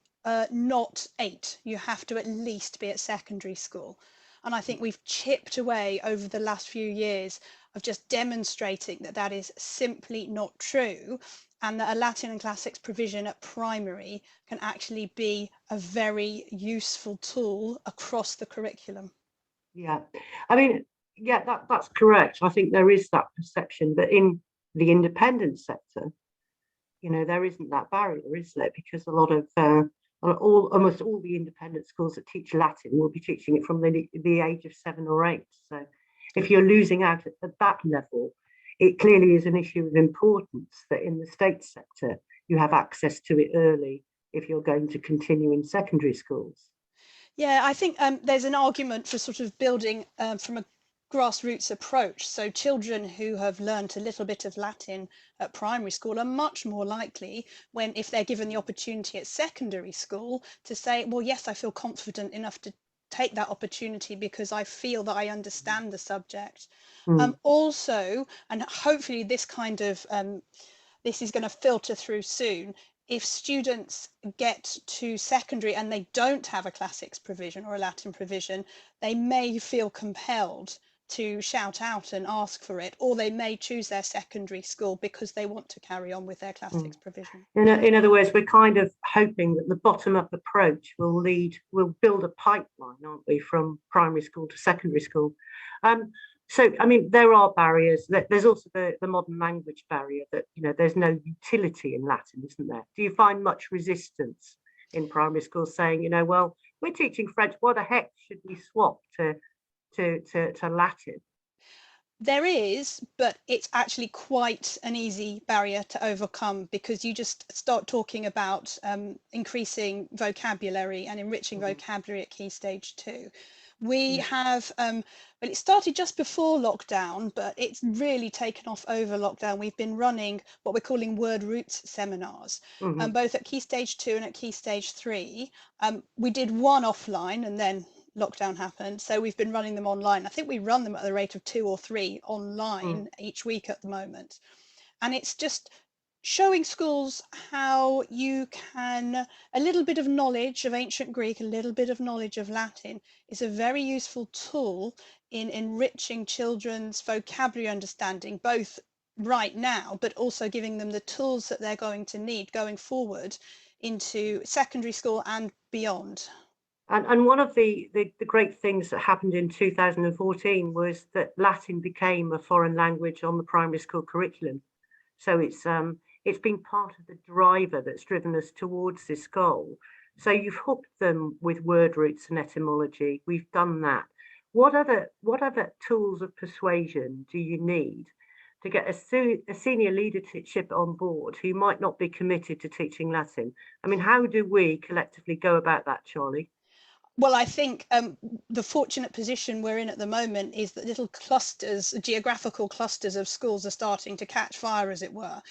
not 8. You have to at least be at secondary school. And I think we've chipped away over the last few years of just demonstrating that that is simply not true, and that a Latin and classics provision at primary can actually be a very useful tool across the curriculum. Yeah, I mean, yeah, that's correct. I think there is that perception, but in the independent sector, you know, there isn't that barrier, is there? Because a lot of almost all the independent schools that teach Latin will be teaching it from the age of 7 or 8. So if you're losing out at that level, it clearly is an issue of importance that in the state sector, you have access to it early if you're going to continue in secondary schools. Yeah, I think there's an argument for sort of building from a grassroots approach. So children who have learned a little bit of Latin at primary school are much more likely if they're given the opportunity at secondary school to say, well, yes, I feel confident enough to take that opportunity because I feel that I understand the subject. Also, and hopefully this kind of this is going to filter through soon, if students get to secondary and they don't have a classics provision or a Latin provision, they may feel compelled to shout out and ask for it, or they may choose their secondary school because they want to carry on with their classics provision. In other words, we're kind of hoping that the bottom-up approach will build a pipeline, aren't we, from primary school to secondary school. So, I mean, there are barriers. There's also the modern language barrier that, you know, there's no utility in Latin, isn't there? Do you find much resistance in primary school saying, you know, well, we're teaching French, what the heck should we swap to Latin? There is, but it's actually quite an easy barrier to overcome because you just start talking about increasing vocabulary and enriching vocabulary at Key Stage 2. We have, well, it started just before lockdown, but it's really taken off over lockdown. We've been running what we're calling word roots seminars, both at Key Stage 2 and at Key Stage 3. We did one offline and then lockdown happened, so we've been running them online. I think we run them at the rate of 2 or 3 online each week at the moment. And it's just showing schools how you can, a little bit of knowledge of ancient Greek, a little bit of knowledge of Latin is a very useful tool in enriching children's vocabulary understanding, both right now, but also giving them the tools that they're going to need going forward into secondary school and beyond. And one of the great things that happened in 2014 was that Latin became a foreign language on the primary school curriculum. So it's been part of the driver that's driven us towards this goal. So you've hooked them with word roots and etymology. We've done that. What other tools of persuasion do you need to get a senior leadership on board who might not be committed to teaching Latin? I mean, how do we collectively go about that, Charlie? Well, I think the fortunate position we're in at the moment is that little clusters, geographical clusters of schools are starting to catch fire, as it were.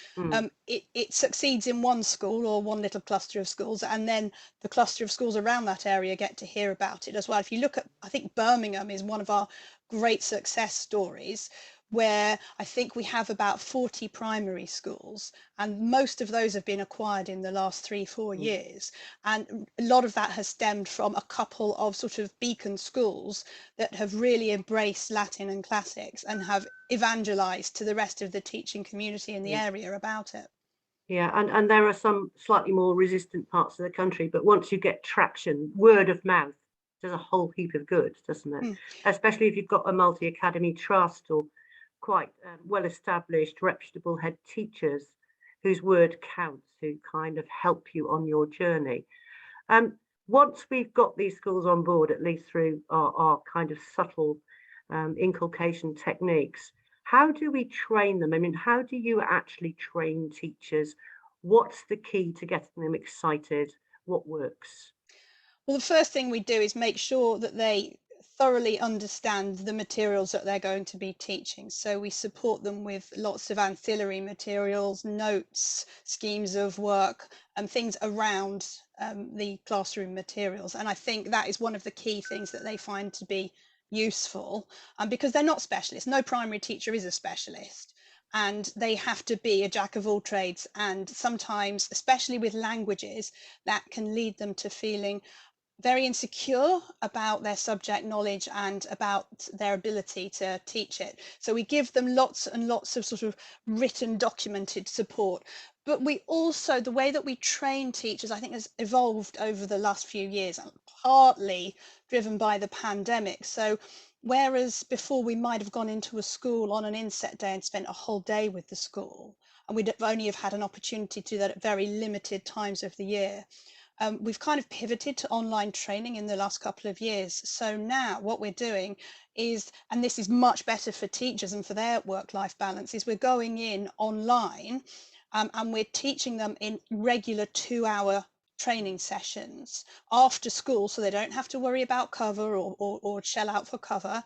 It succeeds in one school or one little cluster of schools, and then the cluster of schools around that area get to hear about it as well. If you look at, I think Birmingham is one of our great success stories, where I think we have about 40 primary schools, and most of those have been acquired in the last 3-4 years. And a lot of that has stemmed from a couple of sort of beacon schools that have really embraced Latin and classics and have evangelized to the rest of the teaching community in the area about it. Yeah, and there are some slightly more resistant parts of the country, but once you get traction, word of mouth does a whole heap of good, doesn't it? Especially if you've got a multi-academy trust or quite well-established, reputable head teachers whose word counts, who kind of help you on your journey. Once we've got these schools on board, at least through our kind of subtle inculcation techniques, how do we train them? I mean, how do you actually train teachers? What's the key to getting them excited? What works? Well, the first thing we do is make sure that they thoroughly understand the materials that they're going to be teaching. So we support them with lots of ancillary materials, notes, schemes of work, and things around the classroom materials. And I think that is one of the key things that they find to be useful, because they're not specialists. No primary teacher is a specialist, and they have to be a jack of all trades. And sometimes, especially with languages, that can lead them to feeling very insecure about their subject knowledge and about their ability to teach it. So we give them lots and lots of sort of written, documented support. But we also, the way that we train teachers, I think, has evolved over the last few years, partly driven by the pandemic. So whereas before we might have gone into a school on an inset day and spent a whole day with the school, and we'd only have had an opportunity to do that at very limited times of the year, we've kind of pivoted to online training in the last couple of years. So now what we're doing is, and this is much better for teachers and for their work-life balance, is we're going in online and we're teaching them in regular 2-hour training sessions after school, so they don't have to worry about cover or shell out for cover.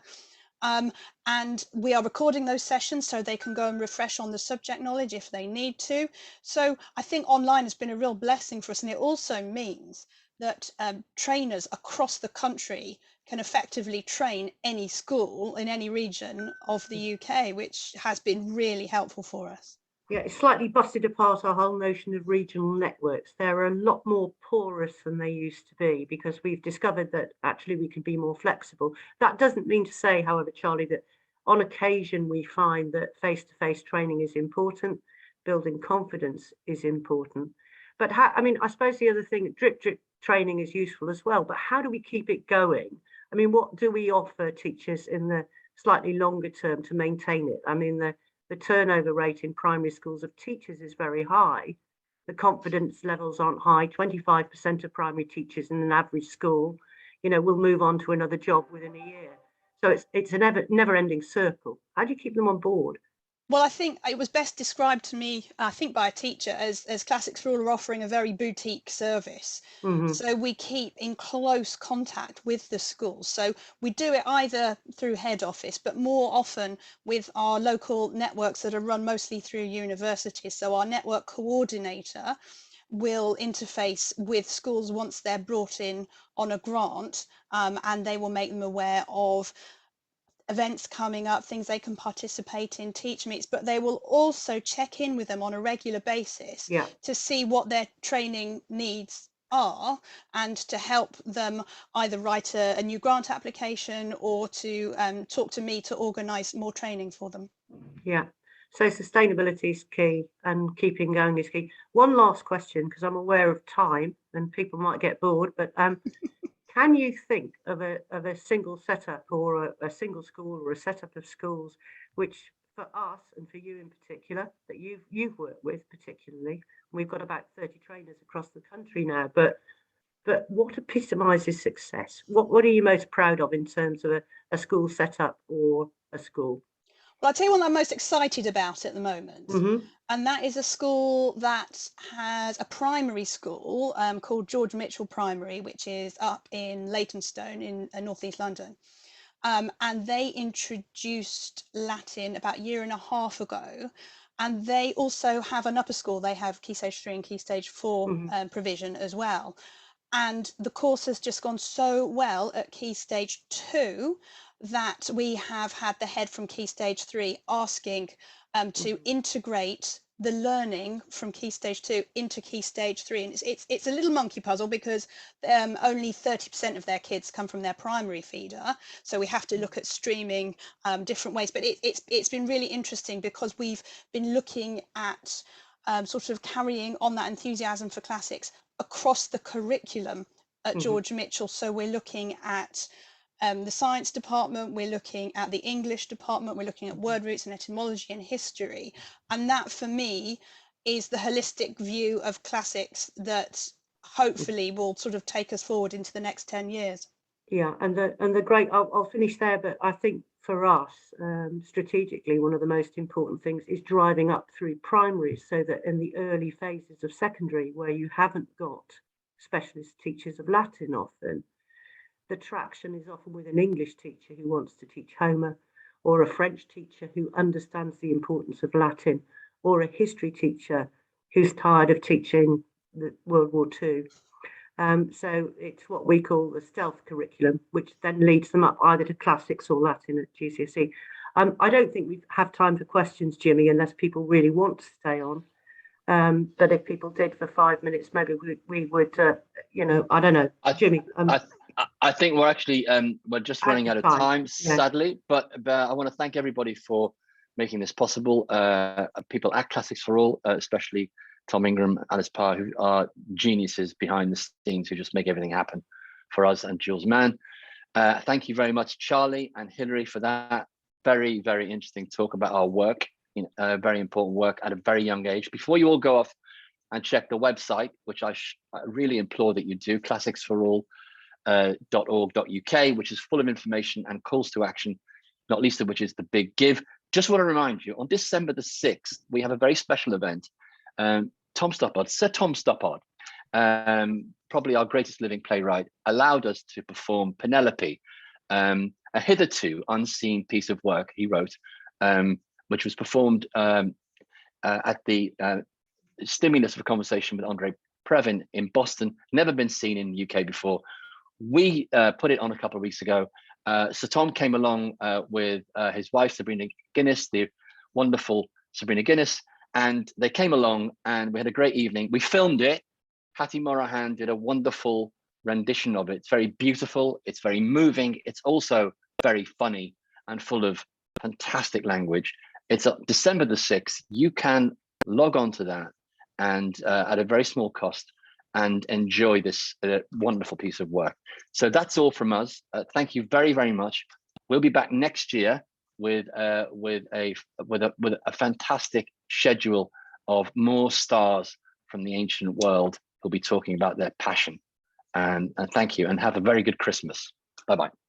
And we are recording those sessions so they can go and refresh on the subject knowledge if they need to. So I think online has been a real blessing for us, and it also means that trainers across the country can effectively train any school in any region of the UK, which has been really helpful for us. Yeah, it's slightly busted apart our whole notion of regional networks. They're a lot more porous than they used to be, because we've discovered that actually we can be more flexible. That doesn't mean to say, however, Charlie, that on occasion we find that face-to-face training is important, building confidence is important. But how, I mean, I suppose the other thing, drip training is useful as well, but how do we keep it going? I mean, what do we offer teachers in the slightly longer term to maintain it? I mean, the turnover rate in primary schools of teachers is very high. The confidence levels aren't high. 25% of primary teachers in an average school, you know, will move on to another job within a year. So it's a never-ending circle. How do you keep them on board? Well, I think it was best described to me, I think, by a teacher as Classics for All are offering a very boutique service. Mm-hmm. So we keep in close contact with the schools. So we do it either through head office, but more often with our local networks that are run mostly through universities. So our network coordinator will interface with schools once they're brought in on a grant, and they will make them aware of events coming up, things they can participate in, teach meets, but they will also check in with them on a regular basis to see what their training needs are, and to help them either write a new grant application or to talk to me to organise more training for them. Yeah, so sustainability is key and keeping going is key. One last question, because I'm aware of time and people might get bored, but can you think of a single setup or a single school or a setup of schools which, for us and for you in particular, that you've worked with particularly? We've got about 30 trainers across the country now, but what epitomises success? What are you most proud of in terms of a school setup or a school? Well, I'll tell you what I'm most excited about at the moment. Mm-hmm. And that is a school that has a primary school called George Mitchell Primary, which is up in Leytonstone in northeast London. And they introduced Latin about a year and a half ago. And they also have an upper school. They have Key Stage 3 and Key Stage 4 provision as well. And the course has just gone so well at Key Stage 2 that we have had the head from Key Stage 3 asking to integrate the learning from Key Stage 2 into Key Stage 3. And it's a little monkey puzzle, because only 30% of their kids come from their primary feeder. So we have to look at streaming different ways. But it's been really interesting, because we've been looking at sort of carrying on that enthusiasm for classics across the curriculum at George Mitchell. So we're looking at the science department, we're looking at the English department, we're looking at word roots and etymology and history. And that, for me, is the holistic view of classics that hopefully will sort of take us forward into the next 10 years. Yeah, and the great, I'll finish there, but I think for us, strategically, one of the most important things is driving up through primary, so that in the early phases of secondary, where you haven't got specialist teachers of Latin often, the traction is often with an English teacher who wants to teach Homer, or a French teacher who understands the importance of Latin, or a history teacher who's tired of teaching the World War II. So it's what we call the stealth curriculum, which then leads them up either to classics or Latin at GCSE. I don't think we have time for questions, Jimmy, unless people really want to stay on. But if people did for 5 minutes, maybe we would, you know, I don't know, Jimmy. I think we're actually we're just running out of time, sadly. But I want to thank everybody for making this possible. People at Classics for All, especially Tom Ingram, Alice Parr, who are geniuses behind the scenes, who just make everything happen for us, and Jules Mann. Thank you very much, Charlie and Hilary, for that very, very interesting talk about our work, very important work at a very young age. Before you all go off and check the website, which I really implore that you do, classicsforall.org.uk, which is full of information and calls to action, not least of which is the Big Give. Just want to remind you, on December the 6th, we have a very special event. Tom Stoppard, Sir Tom Stoppard, probably our greatest living playwright, allowed us to perform Penelope, a hitherto unseen piece of work he wrote, which was performed at the stimulus of a conversation with Andre Previn in Boston, never been seen in the UK before. We put it on a couple of weeks ago. Sir Tom came along with his wife, Sabrina Guinness, the wonderful Sabrina Guinness, and they came along and we had a great evening. We filmed it. Hattie Morahan did a wonderful rendition of it. It's very beautiful. It's very moving. It's also very funny and full of fantastic language. It's December the 6th. You can log on to that and at a very small cost and enjoy this wonderful piece of work. So that's all from us. Thank you very, very much. We'll be back next year with a fantastic schedule of more stars from the ancient world who'll be talking about their passion. And thank you, and have a very good Christmas. Bye-bye.